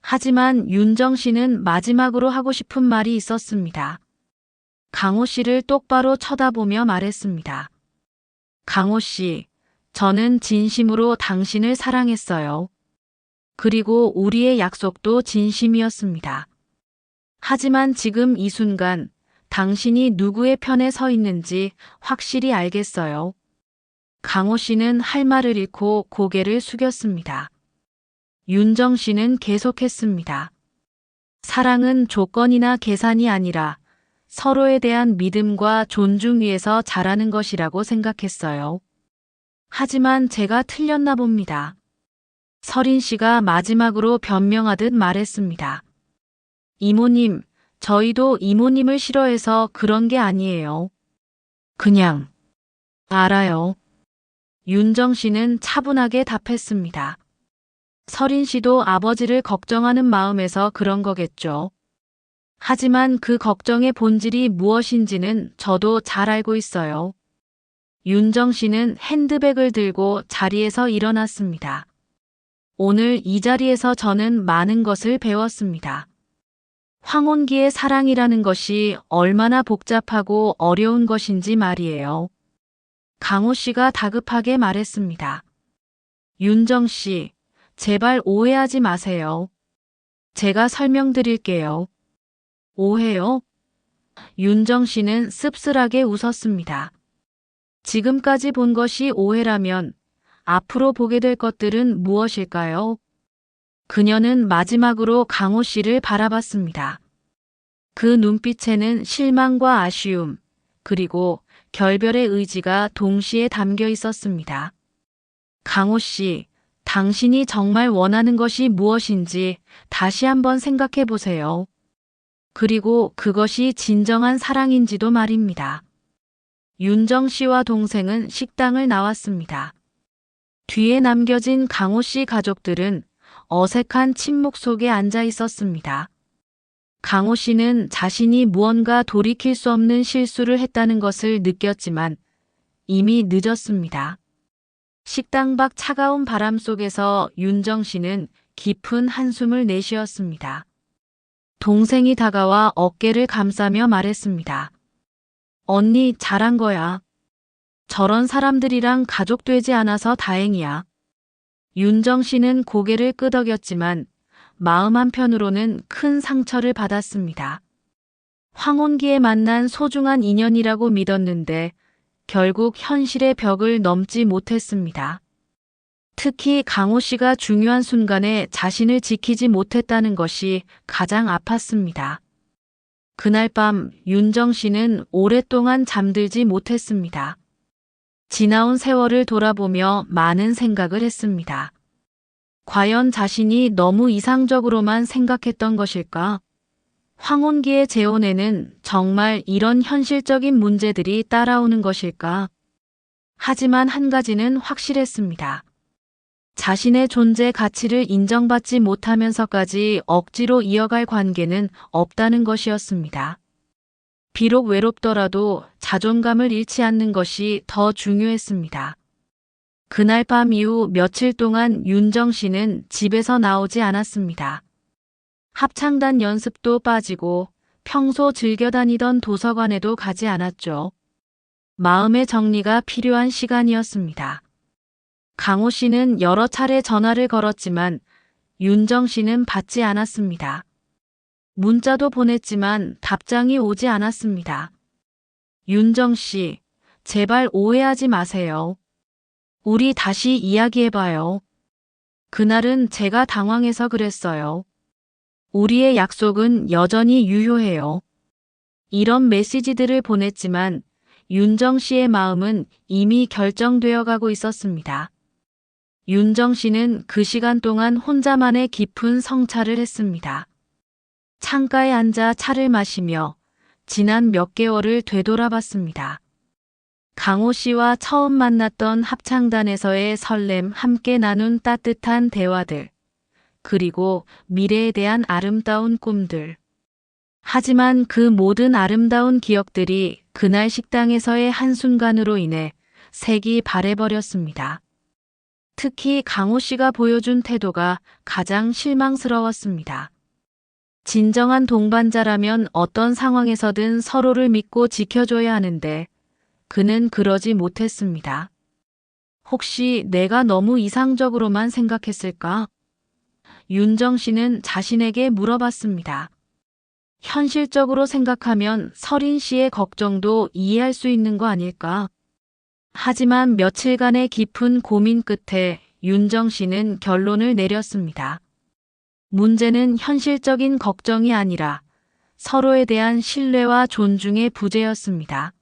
하지만 윤정 씨는 마지막으로 하고 싶은 말이 있었습니다. 강호 씨를 똑바로 쳐다보며 말했습니다. 강호 씨, 저는 진심으로 당신을 사랑했어요. 그리고 우리의 약속도 진심이었습니다. 하지만 지금 이 순간 당신이 누구의 편에 서 있는지 확실히 알겠어요. 강호 씨는 할 말을 잃고 고개를 숙였습니다. 윤정 씨는 계속했습니다. 사랑은 조건이나 계산이 아니라 서로에 대한 믿음과 존중 위에서 자라는 것이라고 생각했어요. 하지만 제가 틀렸나 봅니다. 서린 씨가 마지막으로 변명하듯 말했습니다. 이모님, 저희도 이모님을 싫어해서 그런 게 아니에요. 그냥 알아요. 윤정 씨는 차분하게 답했습니다. 서린 씨도 아버지를 걱정하는 마음에서 그런 거겠죠. 하지만 그 걱정의 본질이 무엇인지는 저도 잘 알고 있어요. 윤정 씨는 핸드백을 들고 자리에서 일어났습니다. 오늘 이 자리에서 저는 많은 것을 배웠습니다. 황혼기의 사랑이라는 것이 얼마나 복잡하고 어려운 것인지 말이에요. 강호 씨가 다급하게 말했습니다. 윤정 씨, 제발 오해하지 마세요. 제가 설명드릴게요. 오해요? 윤정 씨는 씁쓸하게 웃었습니다. 지금까지 본 것이 오해라면 앞으로 보게 될 것들은 무엇일까요? 그녀는 마지막으로 강호 씨를 바라봤습니다. 그 눈빛에는 실망과 아쉬움, 그리고 결별의 의지가 동시에 담겨 있었습니다. 강호 씨, 당신이 정말 원하는 것이 무엇인지 다시 한번 생각해 보세요. 그리고 그것이 진정한 사랑인지도 말입니다. 윤정 씨와 동생은 식당을 나왔습니다. 뒤에 남겨진 강호 씨 가족들은 어색한 침묵 속에 앉아 있었습니다. 강호 씨는 자신이 무언가 돌이킬 수 없는 실수를 했다는 것을 느꼈지만 이미 늦었습니다. 식당 밖 차가운 바람 속에서 윤정 씨는 깊은 한숨을 내쉬었습니다. 동생이 다가와 어깨를 감싸며 말했습니다. 언니, 잘한 거야. 저런 사람들이랑 가족되지 않아서 다행이야. 윤정 씨는 고개를 끄덕였지만 마음 한편으로는 큰 상처를 받았습니다. 황혼기에 만난 소중한 인연이라고 믿었는데 결국 현실의 벽을 넘지 못했습니다. 특히 강호 씨가 중요한 순간에 자신을 지키지 못했다는 것이 가장 아팠습니다. 그날 밤 윤정 씨는 오랫동안 잠들지 못했습니다. 지나온 세월을 돌아보며 많은 생각을 했습니다. 과연 자신이 너무 이상적으로만 생각했던 것일까? 황혼기의 재혼에는 정말 이런 현실적인 문제들이 따라오는 것일까? 하지만 한 가지는 확실했습니다. 자신의 존재 가치를 인정받지 못하면서까지 억지로 이어갈 관계는 없다는 것이었습니다. 비록 외롭더라도 자존감을 잃지 않는 것이 더 중요했습니다. 그날 밤 이후 며칠 동안 윤정 씨는 집에서 나오지 않았습니다. 합창단 연습도 빠지고 평소 즐겨 다니던 도서관에도 가지 않았죠. 마음의 정리가 필요한 시간이었습니다. 강호 씨는 여러 차례 전화를 걸었지만 윤정 씨는 받지 않았습니다. 문자도 보냈지만 답장이 오지 않았습니다. 윤정 씨, 제발 오해하지 마세요. 우리 다시 이야기해봐요. 그날은 제가 당황해서 그랬어요. 우리의 약속은 여전히 유효해요. 이런 메시지들을 보냈지만 윤정 씨의 마음은 이미 결정되어 가고 있었습니다. 윤정 씨는 그 시간 동안 혼자만의 깊은 성찰을 했습니다. 창가에 앉아 차를 마시며 지난 몇 개월을 되돌아봤습니다. 강호 씨와 처음 만났던 합창단에서의 설렘, 함께 나눈 따뜻한 대화들, 그리고 미래에 대한 아름다운 꿈들. 하지만 그 모든 아름다운 기억들이 그날 식당에서의 한순간으로 인해 색이 바래버렸습니다. 특히 강호 씨가 보여준 태도가 가장 실망스러웠습니다. 진정한 동반자라면 어떤 상황에서든 서로를 믿고 지켜줘야 하는데 그는 그러지 못했습니다. 혹시 내가 너무 이상적으로만 생각했을까? 윤정 씨는 자신에게 물어봤습니다. 현실적으로 생각하면 설인 씨의 걱정도 이해할 수 있는 거 아닐까? 하지만 며칠간의 깊은 고민 끝에 윤정 씨는 결론을 내렸습니다. 문제는 현실적인 걱정이 아니라 서로에 대한 신뢰와 존중의 부재였습니다.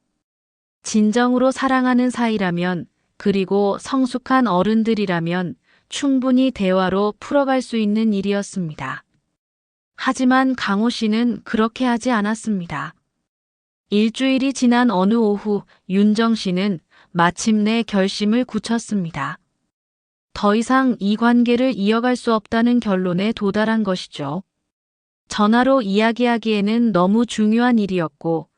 진정으로 사랑하는 사이라면, 그리고 성숙한 어른들이라면 충분히 대화로 풀어갈 수 있는 일이었습니다. 하지만 강호 씨는 그렇게 하지 않았습니다. 일주일이 지난 어느 오후 윤정 씨는 마침내 결심을 굳혔습니다. 더 이상 이 관계를 이어갈 수 없다는 결론에 도달한 것이죠. 전화로 이야기하기에는 너무 중요한 일이었고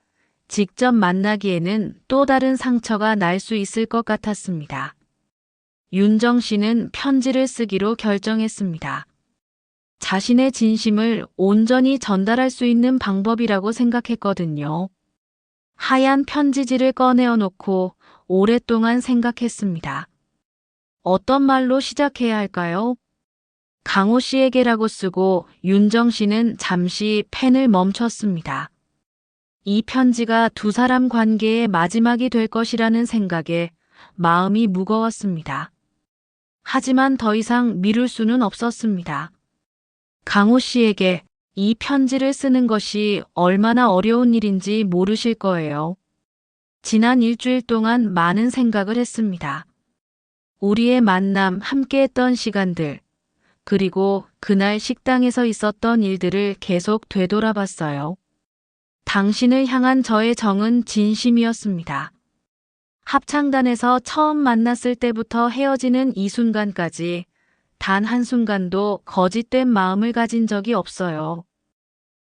직접 만나기에는 또 다른 상처가 날 수 있을 것 같았습니다. 윤정 씨는 편지를 쓰기로 결정했습니다. 자신의 진심을 온전히 전달할 수 있는 방법이라고 생각했거든요. 하얀 편지지를 꺼내어 놓고 오랫동안 생각했습니다. 어떤 말로 시작해야 할까요? 강호 씨에게라고 쓰고 윤정 씨는 잠시 펜을 멈췄습니다. 이 편지가 두 사람 관계의 마지막이 될 것이라는 생각에 마음이 무거웠습니다. 하지만 더 이상 미룰 수는 없었습니다. 강호 씨에게 이 편지를 쓰는 것이 얼마나 어려운 일인지 모르실 거예요. 지난 일주일 동안 많은 생각을 했습니다. 우리의 만남, 함께했던 시간들, 그리고 그날 식당에서 있었던 일들을 계속 되돌아봤어요. 당신을 향한 저의 정은 진심이었습니다. 합창단에서 처음 만났을 때부터 헤어지는 이 순간까지 단 한순간도 거짓된 마음을 가진 적이 없어요.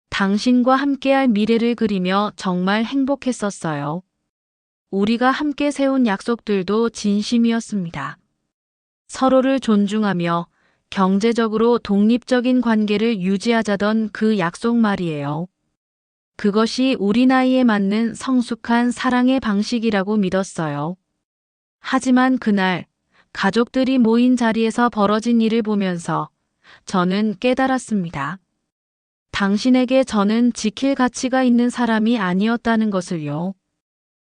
당신과 함께할 미래를 그리며 정말 행복했었어요. 우리가 함께 세운 약속들도 진심이었습니다. 서로를 존중하며 경제적으로 독립적인 관계를 유지하자던 그 약속 말이에요. 그것이 우리 나이에 맞는 성숙한 사랑의 방식이라고 믿었어요. 하지만 그날 가족들이 모인 자리에서 벌어진 일을 보면서 저는 깨달았습니다. 당신에게 저는 지킬 가치가 있는 사람이 아니었다는 것을요.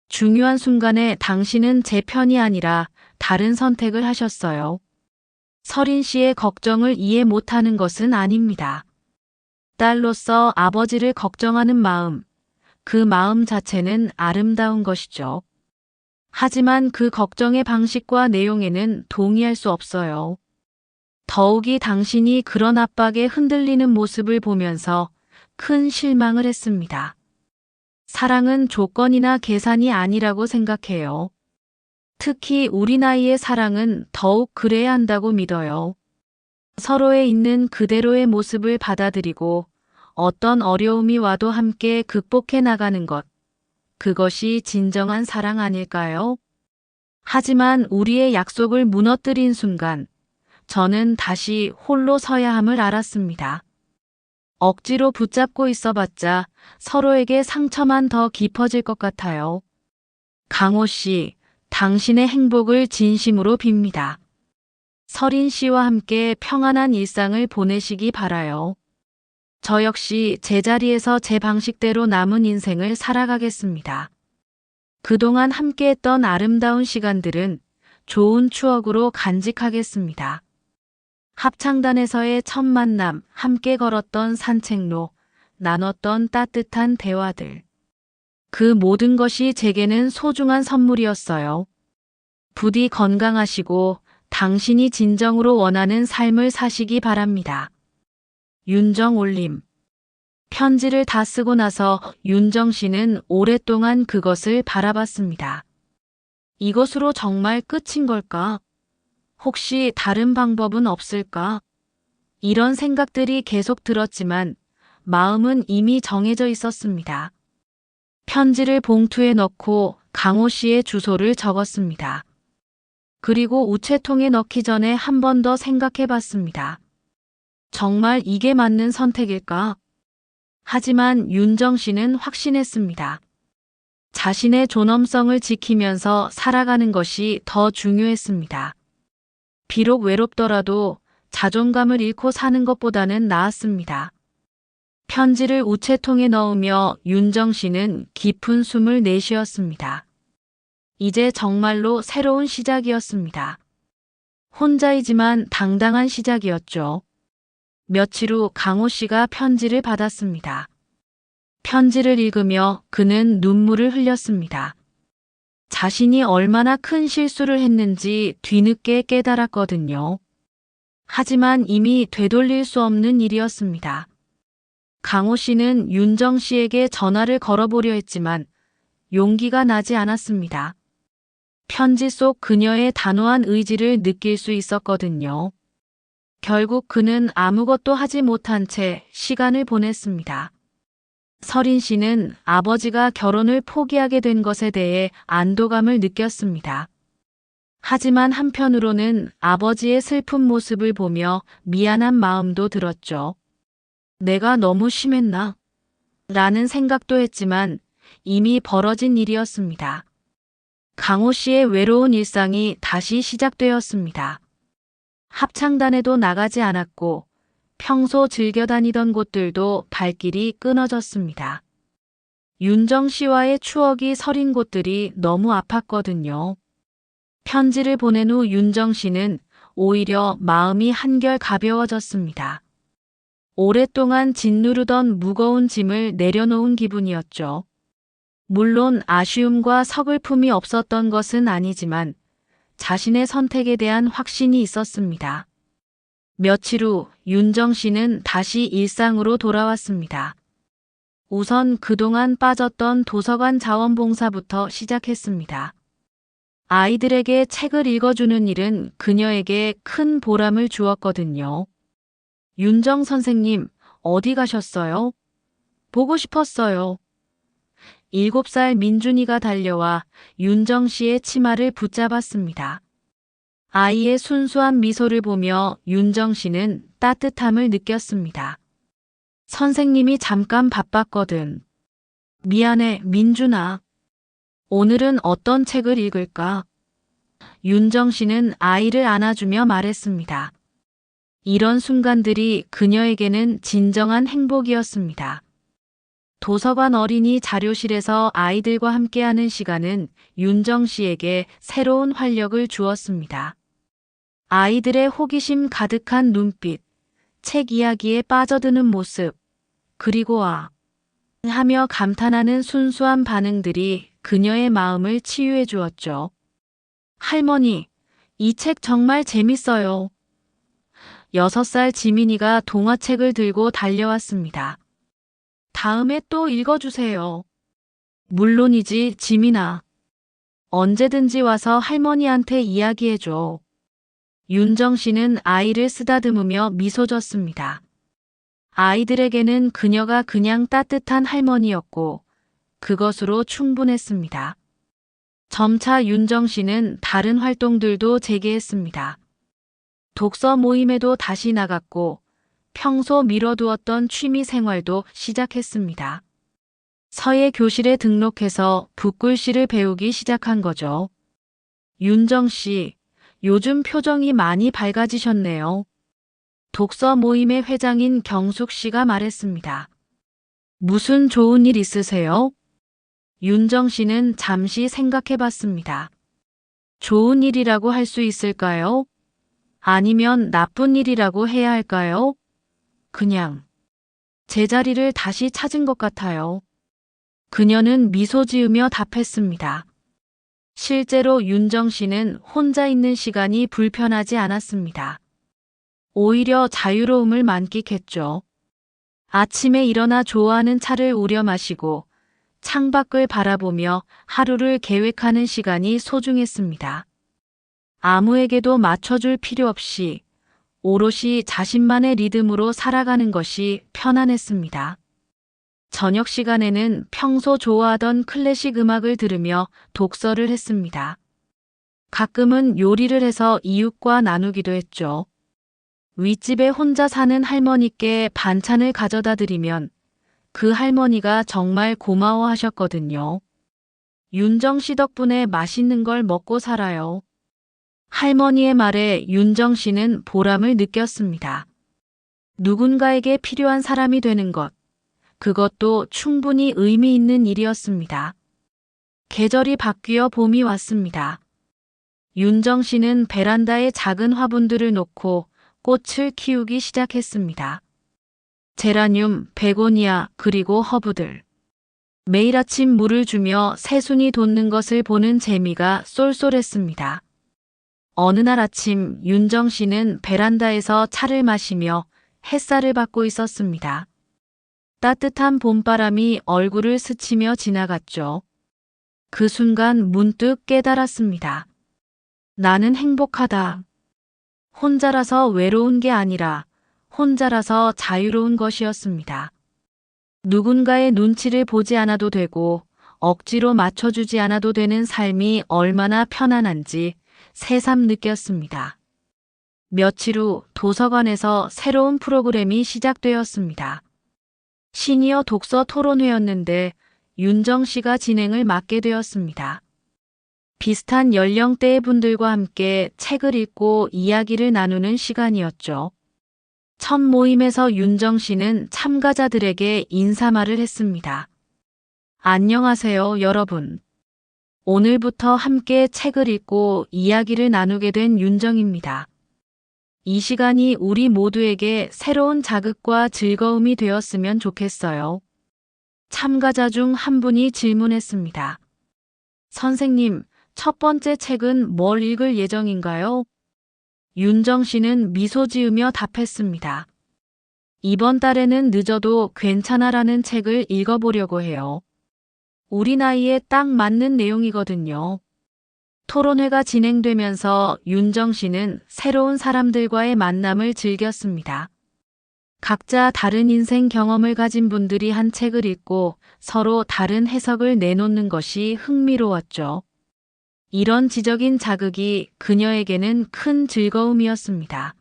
중요한 순간에 당신은 제 편이 아니라 다른 선택을 하셨어요. 서린 씨의 걱정을 이해 못하는 것은 아닙니다. 딸로서 아버지를 걱정하는 마음, 그 마음 자체는 아름다운 것이죠. 하지만 그 걱정의 방식과 내용에는 동의할 수 없어요. 더욱이 당신이 그런 압박에 흔들리는 모습을 보면서 큰 실망을 했습니다. 사랑은 조건이나 계산이 아니라고 생각해요. 특히 우리 나이의 사랑은 더욱 그래야 한다고 믿어요. 서로에 있는 그대로의 모습을 받아들이고 어떤 어려움이 와도 함께 극복해 나가는 것. 그것이 진정한 사랑 아닐까요? 하지만 우리의 약속을 무너뜨린 순간 저는 다시 홀로 서야 함을 알았습니다. 억지로 붙잡고 있어봤자 서로에게 상처만 더 깊어질 것 같아요. 강호 씨, 당신의 행복을 진심으로 빕니다. 서린 씨와 함께 평안한 일상을 보내시기 바라요. 저 역시 제자리에서 제 방식대로 남은 인생을 살아가겠습니다. 그동안 함께했던 아름다운 시간들은 좋은 추억으로 간직하겠습니다. 합창단에서의 첫 만남, 함께 걸었던 산책로, 나눴던 따뜻한 대화들. 그 모든 것이 제게는 소중한 선물이었어요. 부디 건강하시고 당신이 진정으로 원하는 삶을 사시기 바랍니다. 윤정 올림. 편지를 다 쓰고 나서 윤정 씨는 오랫동안 그것을 바라봤습니다. 이것으로 정말 끝인 걸까? 혹시 다른 방법은 없을까? 이런 생각들이 계속 들었지만 마음은 이미 정해져 있었습니다. 편지를 봉투에 넣고 강호 씨의 주소를 적었습니다. 그리고 우체통에 넣기 전에 한 번 더 생각해 봤습니다. 정말 이게 맞는 선택일까? 하지만 윤정 씨는 확신했습니다. 자신의 존엄성을 지키면서 살아가는 것이 더 중요했습니다. 비록 외롭더라도 자존감을 잃고 사는 것보다는 나았습니다. 편지를 우체통에 넣으며 윤정 씨는 깊은 숨을 내쉬었습니다. 이제 정말로 새로운 시작이었습니다. 혼자이지만 당당한 시작이었죠. 며칠 후 강호 씨가 편지를 받았습니다. 편지를 읽으며 그는 눈물을 흘렸습니다. 자신이 얼마나 큰 실수를 했는지 뒤늦게 깨달았거든요. 하지만 이미 되돌릴 수 없는 일이었습니다. 강호 씨는 윤정 씨에게 전화를 걸어보려 했지만 용기가 나지 않았습니다. 편지 속 그녀의 단호한 의지를 느낄 수 있었거든요. 결국 그는 아무것도 하지 못한 채 시간을 보냈습니다. 서린 씨는 아버지가 결혼을 포기하게 된 것에 대해 안도감을 느꼈습니다. 하지만 한편으로는 아버지의 슬픈 모습을 보며 미안한 마음도 들었죠. 내가 너무 심했나? 라는 생각도 했지만 이미 벌어진 일이었습니다. 강호 씨의 외로운 일상이 다시 시작되었습니다. 합창단에도 나가지 않았고 평소 즐겨 다니던 곳들도 발길이 끊어졌습니다. 윤정 씨와의 추억이 서린 곳들이 너무 아팠거든요. 편지를 보낸 후 윤정 씨는 오히려 마음이 한결 가벼워졌습니다. 오랫동안 짓누르던 무거운 짐을 내려놓은 기분이었죠. 물론 아쉬움과 서글픔이 없었던 것은 아니지만 자신의 선택에 대한 확신이 있었습니다. 며칠 후 윤정 씨는 다시 일상으로 돌아왔습니다. 우선 그동안 빠졌던 도서관 자원봉사부터 시작했습니다. 아이들에게 책을 읽어주는 일은 그녀에게 큰 보람을 주었거든요. 윤정 선생님, 어디 가셨어요? 보고 싶었어요. 7살 민준이가 달려와 윤정 씨의 치마를 붙잡았습니다. 아이의 순수한 미소를 보며 윤정 씨는 따뜻함을 느꼈습니다. 선생님이 잠깐 바빴거든. 미안해, 민준아. 오늘은 어떤 책을 읽을까? 윤정 씨는 아이를 안아주며 말했습니다. 이런 순간들이 그녀에게는 진정한 행복이었습니다. 도서관 어린이 자료실에서 아이들과 함께하는 시간은 윤정 씨에게 새로운 활력을 주었습니다. 아이들의 호기심 가득한 눈빛, 책 이야기에 빠져드는 모습, 그리고 하며 감탄하는 순수한 반응들이 그녀의 마음을 치유해 주었죠. 할머니, 이 책 정말 재밌어요. 6살 지민이가 동화책을 들고 달려왔습니다. 다음에 또 읽어주세요. 물론이지, 지민아. 언제든지 와서 할머니한테 이야기해줘. 윤정 씨는 아이를 쓰다듬으며 미소 졌습니다. 아이들에게는 그녀가 그냥 따뜻한 할머니였고 그것으로 충분했습니다. 점차 윤정 씨는 다른 활동들도 재개했습니다. 독서 모임에도 다시 나갔고 평소 미뤄두었던 취미 생활도 시작했습니다. 서예 교실에 등록해서 붓글씨를 배우기 시작한 거죠. 윤정 씨, 요즘 표정이 많이 밝아지셨네요. 독서 모임의 회장인 경숙 씨가 말했습니다. 무슨 좋은 일 있으세요? 윤정 씨는 잠시 생각해 봤습니다. 좋은 일이라고 할 수 있을까요? 아니면 나쁜 일이라고 해야 할까요? 그냥 제자리를 다시 찾은 것 같아요. 그녀는 미소 지으며 답했습니다. 실제로 윤정 씨는 혼자 있는 시간이 불편하지 않았습니다. 오히려 자유로움을 만끽했죠. 아침에 일어나 좋아하는 차를 우려 마시고 창밖을 바라보며 하루를 계획하는 시간이 소중했습니다. 아무에게도 맞춰줄 필요 없이 오롯이 자신만의 리듬으로 살아가는 것이 편안했습니다. 저녁 시간에는 평소 좋아하던 클래식 음악을 들으며 독서를 했습니다. 가끔은 요리를 해서 이웃과 나누기도 했죠. 윗집에 혼자 사는 할머니께 반찬을 가져다 드리면 그 할머니가 정말 고마워하셨거든요. 윤정 씨 덕분에 맛있는 걸 먹고 살아요. 할머니의 말에 윤정 씨는 보람을 느꼈습니다. 누군가에게 필요한 사람이 되는 것, 그것도 충분히 의미 있는 일이었습니다. 계절이 바뀌어 봄이 왔습니다. 윤정 씨는 베란다에 작은 화분들을 놓고 꽃을 키우기 시작했습니다. 제라늄, 베고니아, 그리고 허브들. 매일 아침 물을 주며 새순이 돋는 것을 보는 재미가 쏠쏠했습니다. 어느 날 아침 윤정 씨는 베란다에서 차를 마시며 햇살을 받고 있었습니다. 따뜻한 봄바람이 얼굴을 스치며 지나갔죠. 그 순간 문득 깨달았습니다. 나는 행복하다. 혼자라서 외로운 게 아니라 혼자라서 자유로운 것이었습니다. 누군가의 눈치를 보지 않아도 되고 억지로 맞춰주지 않아도 되는 삶이 얼마나 편안한지 새삼 느꼈습니다. 며칠 후 도서관에서 새로운 프로그램이 시작되었습니다. 시니어 독서 토론회였는데 윤정 씨가 진행을 맡게 되었습니다. 비슷한 연령대의 분들과 함께 책을 읽고 이야기를 나누는 시간이었죠. 첫 모임에서 윤정 씨는 참가자들에게 인사말을 했습니다. 안녕하세요, 여러분. 오늘부터 함께 책을 읽고 이야기를 나누게 된 윤정입니다. 이 시간이 우리 모두에게 새로운 자극과 즐거움이 되었으면 좋겠어요. 참가자 중 한 분이 질문했습니다. 선생님, 첫 번째 책은 뭘 읽을 예정인가요? 윤정 씨는 미소 지으며 답했습니다. 이번 달에는 늦어도 괜찮아라는 책을 읽어보려고 해요. 우리 나이에 딱 맞는 내용이거든요. 토론회가 진행되면서 윤정 씨는 새로운 사람들과의 만남을 즐겼습니다. 각자 다른 인생 경험을 가진 분들이 한 책을 읽고 서로 다른 해석을 내놓는 것이 흥미로웠죠. 이런 지적인 자극이 그녀에게는 큰 즐거움이었습니다.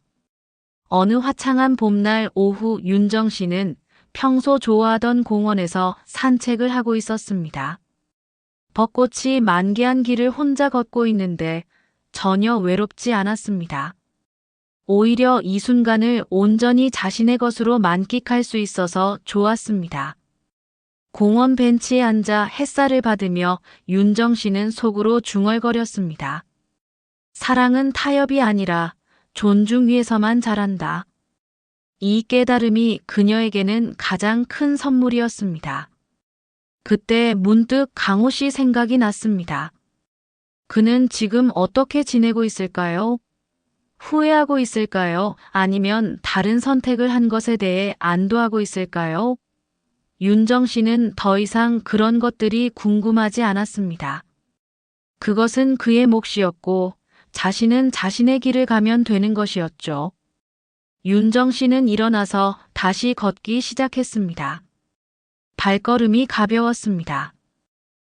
어느 화창한 봄날 오후 윤정 씨는 평소 좋아하던 공원에서 산책을 하고 있었습니다. 벚꽃이 만개한 길을 혼자 걷고 있는데 전혀 외롭지 않았습니다. 오히려 이 순간을 온전히 자신의 것으로 만끽할 수 있어서 좋았습니다. 공원 벤치에 앉아 햇살을 받으며 윤정 씨는 속으로 중얼거렸습니다. 사랑은 타협이 아니라 존중 위에서만 자란다. 이 깨달음이 그녀에게는 가장 큰 선물이었습니다. 그때 문득 강호 씨 생각이 났습니다. 그는 지금 어떻게 지내고 있을까요? 후회하고 있을까요? 아니면 다른 선택을 한 것에 대해 안도하고 있을까요? 윤정 씨는 더 이상 그런 것들이 궁금하지 않았습니다. 그것은 그의 몫이었고 자신은 자신의 길을 가면 되는 것이었죠. 윤정 씨는 일어나서 다시 걷기 시작했습니다. 발걸음이 가벼웠습니다.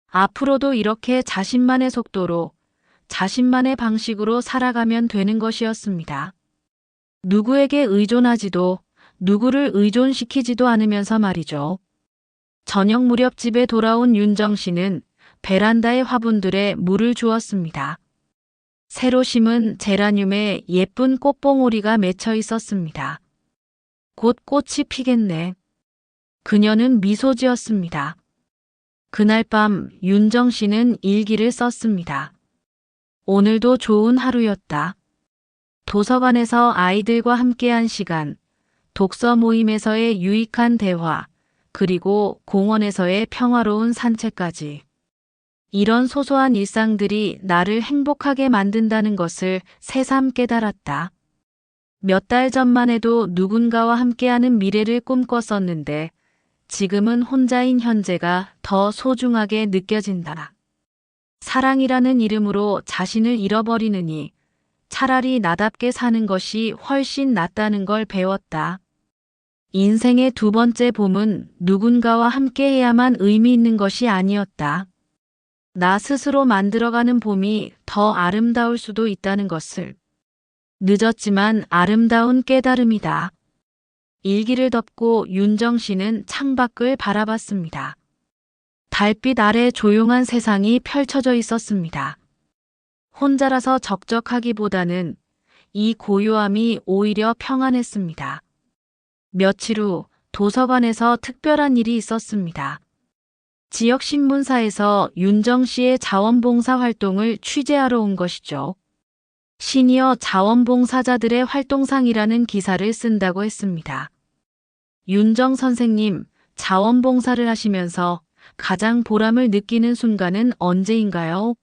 앞으로도 이렇게 자신만의 속도로, 자신만의 방식으로 살아가면 되는 것이었습니다. 누구에게 의존하지도, 누구를 의존시키지도 않으면서 말이죠. 저녁 무렵 집에 돌아온 윤정 씨는 베란다의 화분들에 물을 주었습니다. 새로 심은 제라늄에 예쁜 꽃봉오리가 맺혀 있었습니다. 곧 꽃이 피겠네. 그녀는 미소 지었습니다. 그날 밤 윤정 씨는 일기를 썼습니다. 오늘도 좋은 하루였다. 도서관에서 아이들과 함께한 시간, 독서 모임에서의 유익한 대화, 그리고 공원에서의 평화로운 산책까지. 이런 소소한 일상들이 나를 행복하게 만든다는 것을 새삼 깨달았다. 몇 달 전만 해도 누군가와 함께하는 미래를 꿈꿨었는데 지금은 혼자인 현재가 더 소중하게 느껴진다. 사랑이라는 이름으로 자신을 잃어버리느니 차라리 나답게 사는 것이 훨씬 낫다는 걸 배웠다. 인생의 두 번째 봄은 누군가와 함께해야만 의미 있는 것이 아니었다. 나 스스로 만들어가는 봄이 더 아름다울 수도 있다는 것을. 늦었지만 아름다운 깨달음이다. 일기를 덮고 윤정 씨는 창밖을 바라봤습니다. 달빛 아래 조용한 세상이 펼쳐져 있었습니다. 혼자라서 적적하기보다는 이 고요함이 오히려 평안했습니다. 며칠 후 도서관에서 특별한 일이 있었습니다. 지역 신문사에서 윤정 씨의 자원봉사 활동을 취재하러 온 것이죠. 시니어 자원봉사자들의 활동상이라는 기사를 쓴다고 했습니다. 윤정 선생님, 자원봉사를 하시면서 가장 보람을 느끼는 순간은 언제인가요?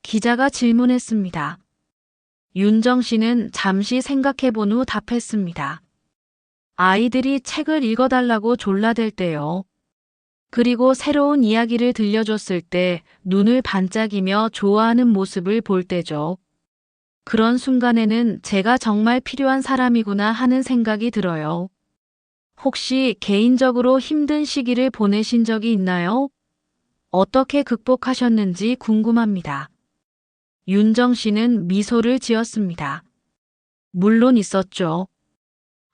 기자가 질문했습니다. 윤정 씨는 잠시 생각해본 후 답했습니다. 아이들이 책을 읽어달라고 졸라댈 때요. 그리고 새로운 이야기를 들려줬을 때 눈을 반짝이며 좋아하는 모습을 볼 때죠. 그런 순간에는 제가 정말 필요한 사람이구나 하는 생각이 들어요. 혹시 개인적으로 힘든 시기를 보내신 적이 있나요? 어떻게 극복하셨는지 궁금합니다. 윤정 씨는 미소를 지었습니다. 물론 있었죠.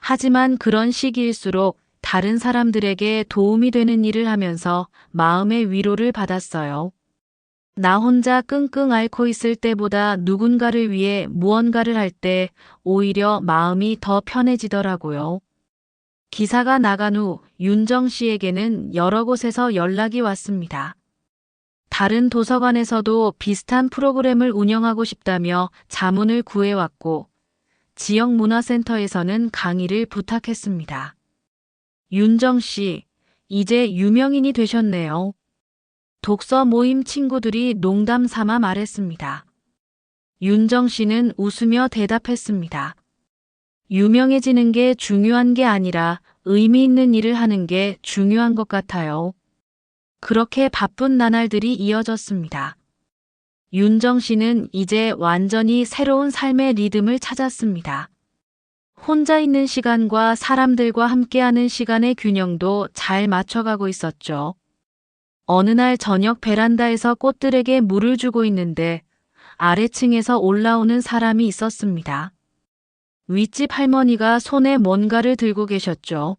하지만 그런 시기일수록 다른 사람들에게 도움이 되는 일을 하면서 마음의 위로를 받았어요. 나 혼자 끙끙 앓고 있을 때보다 누군가를 위해 무언가를 할 때 오히려 마음이 더 편해지더라고요. 기사가 나간 후 윤정 씨에게는 여러 곳에서 연락이 왔습니다. 다른 도서관에서도 비슷한 프로그램을 운영하고 싶다며 자문을 구해왔고, 지역 문화센터에서는 강의를 부탁했습니다. 윤정 씨, 이제 유명인이 되셨네요. 독서 모임 친구들이 농담 삼아 말했습니다. 윤정 씨는 웃으며 대답했습니다. 유명해지는 게 중요한 게 아니라 의미 있는 일을 하는 게 중요한 것 같아요. 그렇게 바쁜 나날들이 이어졌습니다. 윤정 씨는 이제 완전히 새로운 삶의 리듬을 찾았습니다. 혼자 있는 시간과 사람들과 함께하는 시간의 균형도 잘 맞춰가고 있었죠. 어느 날 저녁 베란다에서 꽃들에게 물을 주고 있는데 아래층에서 올라오는 사람이 있었습니다. 윗집 할머니가 손에 뭔가를 들고 계셨죠.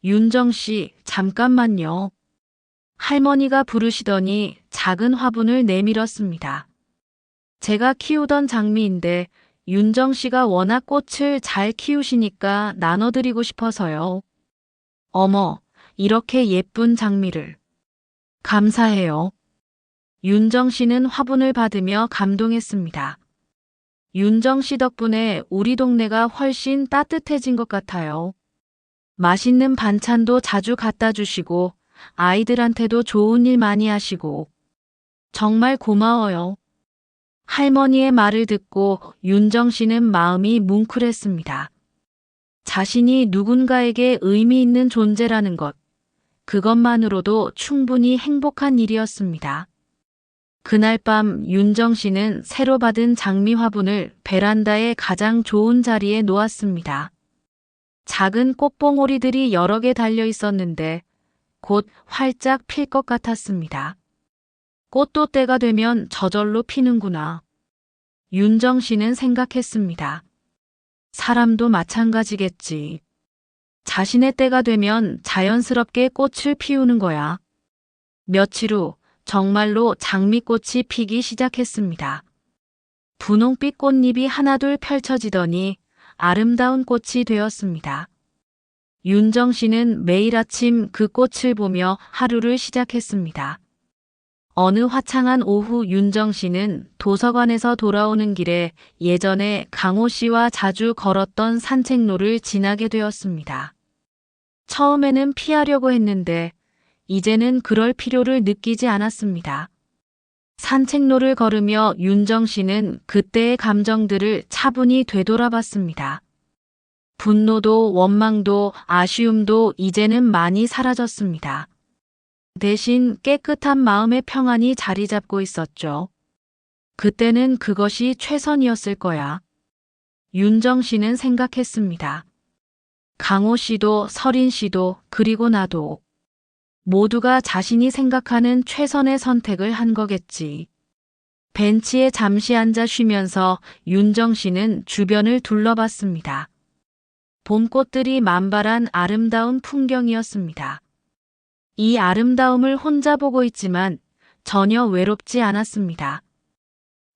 윤정 씨, 잠깐만요. 할머니가 부르시더니 작은 화분을 내밀었습니다. 제가 키우던 장미인데 윤정 씨가 워낙 꽃을 잘 키우시니까 나눠드리고 싶어서요. 어머, 이렇게 예쁜 장미를. 감사해요. 윤정 씨는 화분을 받으며 감동했습니다. 윤정 씨 덕분에 우리 동네가 훨씬 따뜻해진 것 같아요. 맛있는 반찬도 자주 갖다 주시고 아이들한테도 좋은 일 많이 하시고 정말 고마워요. 할머니의 말을 듣고 윤정 씨는 마음이 뭉클했습니다. 자신이 누군가에게 의미 있는 존재라는 것, 그것만으로도 충분히 행복한 일이었습니다. 그날 밤 윤정 씨는 새로 받은 장미 화분을 베란다의 가장 좋은 자리에 놓았습니다. 작은 꽃봉오리들이 여러 개 달려 있었는데 곧 활짝 필 것 같았습니다. 꽃도 때가 되면 저절로 피는구나. 윤정 씨는 생각했습니다. 사람도 마찬가지겠지. 자신의 때가 되면 자연스럽게 꽃을 피우는 거야. 며칠 후 정말로 장미꽃이 피기 시작했습니다. 분홍빛 꽃잎이 하나둘 펼쳐지더니 아름다운 꽃이 되었습니다. 윤정 씨는 매일 아침 그 꽃을 보며 하루를 시작했습니다. 어느 화창한 오후 윤정 씨는 도서관에서 돌아오는 길에 예전에 강호 씨와 자주 걸었던 산책로를 지나게 되었습니다. 처음에는 피하려고 했는데 이제는 그럴 필요를 느끼지 않았습니다. 산책로를 걸으며 윤정 씨는 그때의 감정들을 차분히 되돌아봤습니다. 분노도 원망도 아쉬움도 이제는 많이 사라졌습니다. 대신 깨끗한 마음의 평안이 자리 잡고 있었죠. 그때는 그것이 최선이었을 거야. 윤정 씨는 생각했습니다. 강호 씨도 서린 씨도 그리고 나도 모두가 자신이 생각하는 최선의 선택을 한 거겠지. 벤치에 잠시 앉아 쉬면서 윤정 씨는 주변을 둘러봤습니다. 봄꽃들이 만발한 아름다운 풍경이었습니다. 이 아름다움을 혼자 보고 있지만 전혀 외롭지 않았습니다.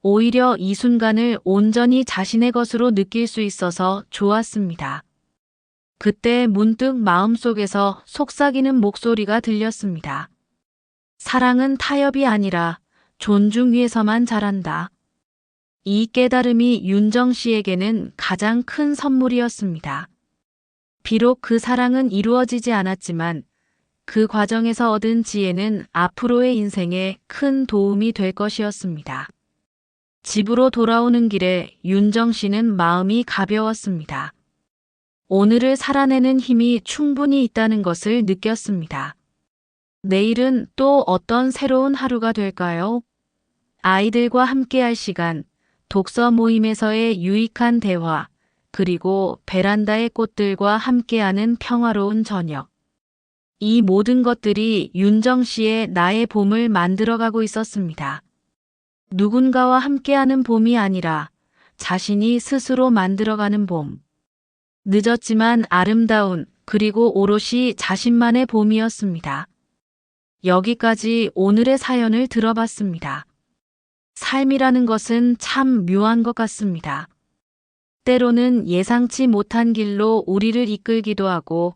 오히려 이 순간을 온전히 자신의 것으로 느낄 수 있어서 좋았습니다. 그때 문득 마음속에서 속삭이는 목소리가 들렸습니다. 사랑은 타협이 아니라 존중 위에서만 자란다. 이 깨달음이 윤정 씨에게는 가장 큰 선물이었습니다. 비록 그 사랑은 이루어지지 않았지만 그 과정에서 얻은 지혜는 앞으로의 인생에 큰 도움이 될 것이었습니다. 집으로 돌아오는 길에 윤정 씨는 마음이 가벼웠습니다. 오늘을 살아내는 힘이 충분히 있다는 것을 느꼈습니다. 내일은 또 어떤 새로운 하루가 될까요? 아이들과 함께할 시간, 독서 모임에서의 유익한 대화, 그리고 베란다의 꽃들과 함께하는 평화로운 저녁. 이 모든 것들이 윤정 씨의 나의 봄을 만들어가고 있었습니다. 누군가와 함께하는 봄이 아니라 자신이 스스로 만들어가는 봄. 늦었지만 아름다운 그리고 오롯이 자신만의 봄이었습니다. 여기까지 오늘의 사연을 들어봤습니다. 삶이라는 것은 참 묘한 것 같습니다. 때로는 예상치 못한 길로 우리를 이끌기도 하고,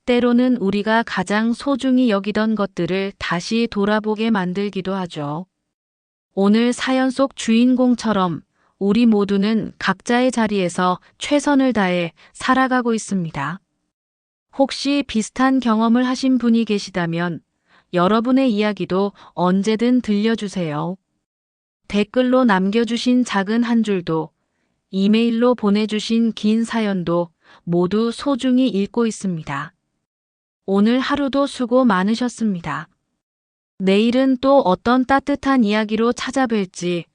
때로는 우리가 가장 소중히 여기던 것들을 다시 돌아보게 만들기도 하죠. 오늘 사연 속 주인공처럼 우리 모두는 각자의 자리에서 최선을 다해 살아가고 있습니다. 혹시 비슷한 경험을 하신 분이 계시다면 여러분의 이야기도 언제든 들려주세요. 댓글로 남겨주신 작은 한 줄도, 이메일로 보내주신 긴 사연도 모두 소중히 읽고 있습니다. 오늘 하루도 수고 많으셨습니다. 내일은 또 어떤 따뜻한 이야기로 찾아뵐지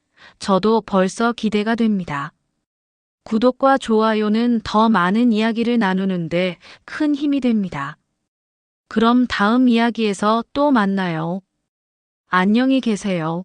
저도 벌써 기대가 됩니다. 구독과 좋아요는 더 많은 이야기를 나누는데 큰 힘이 됩니다. 그럼 다음 이야기에서 또 만나요. 안녕히 계세요.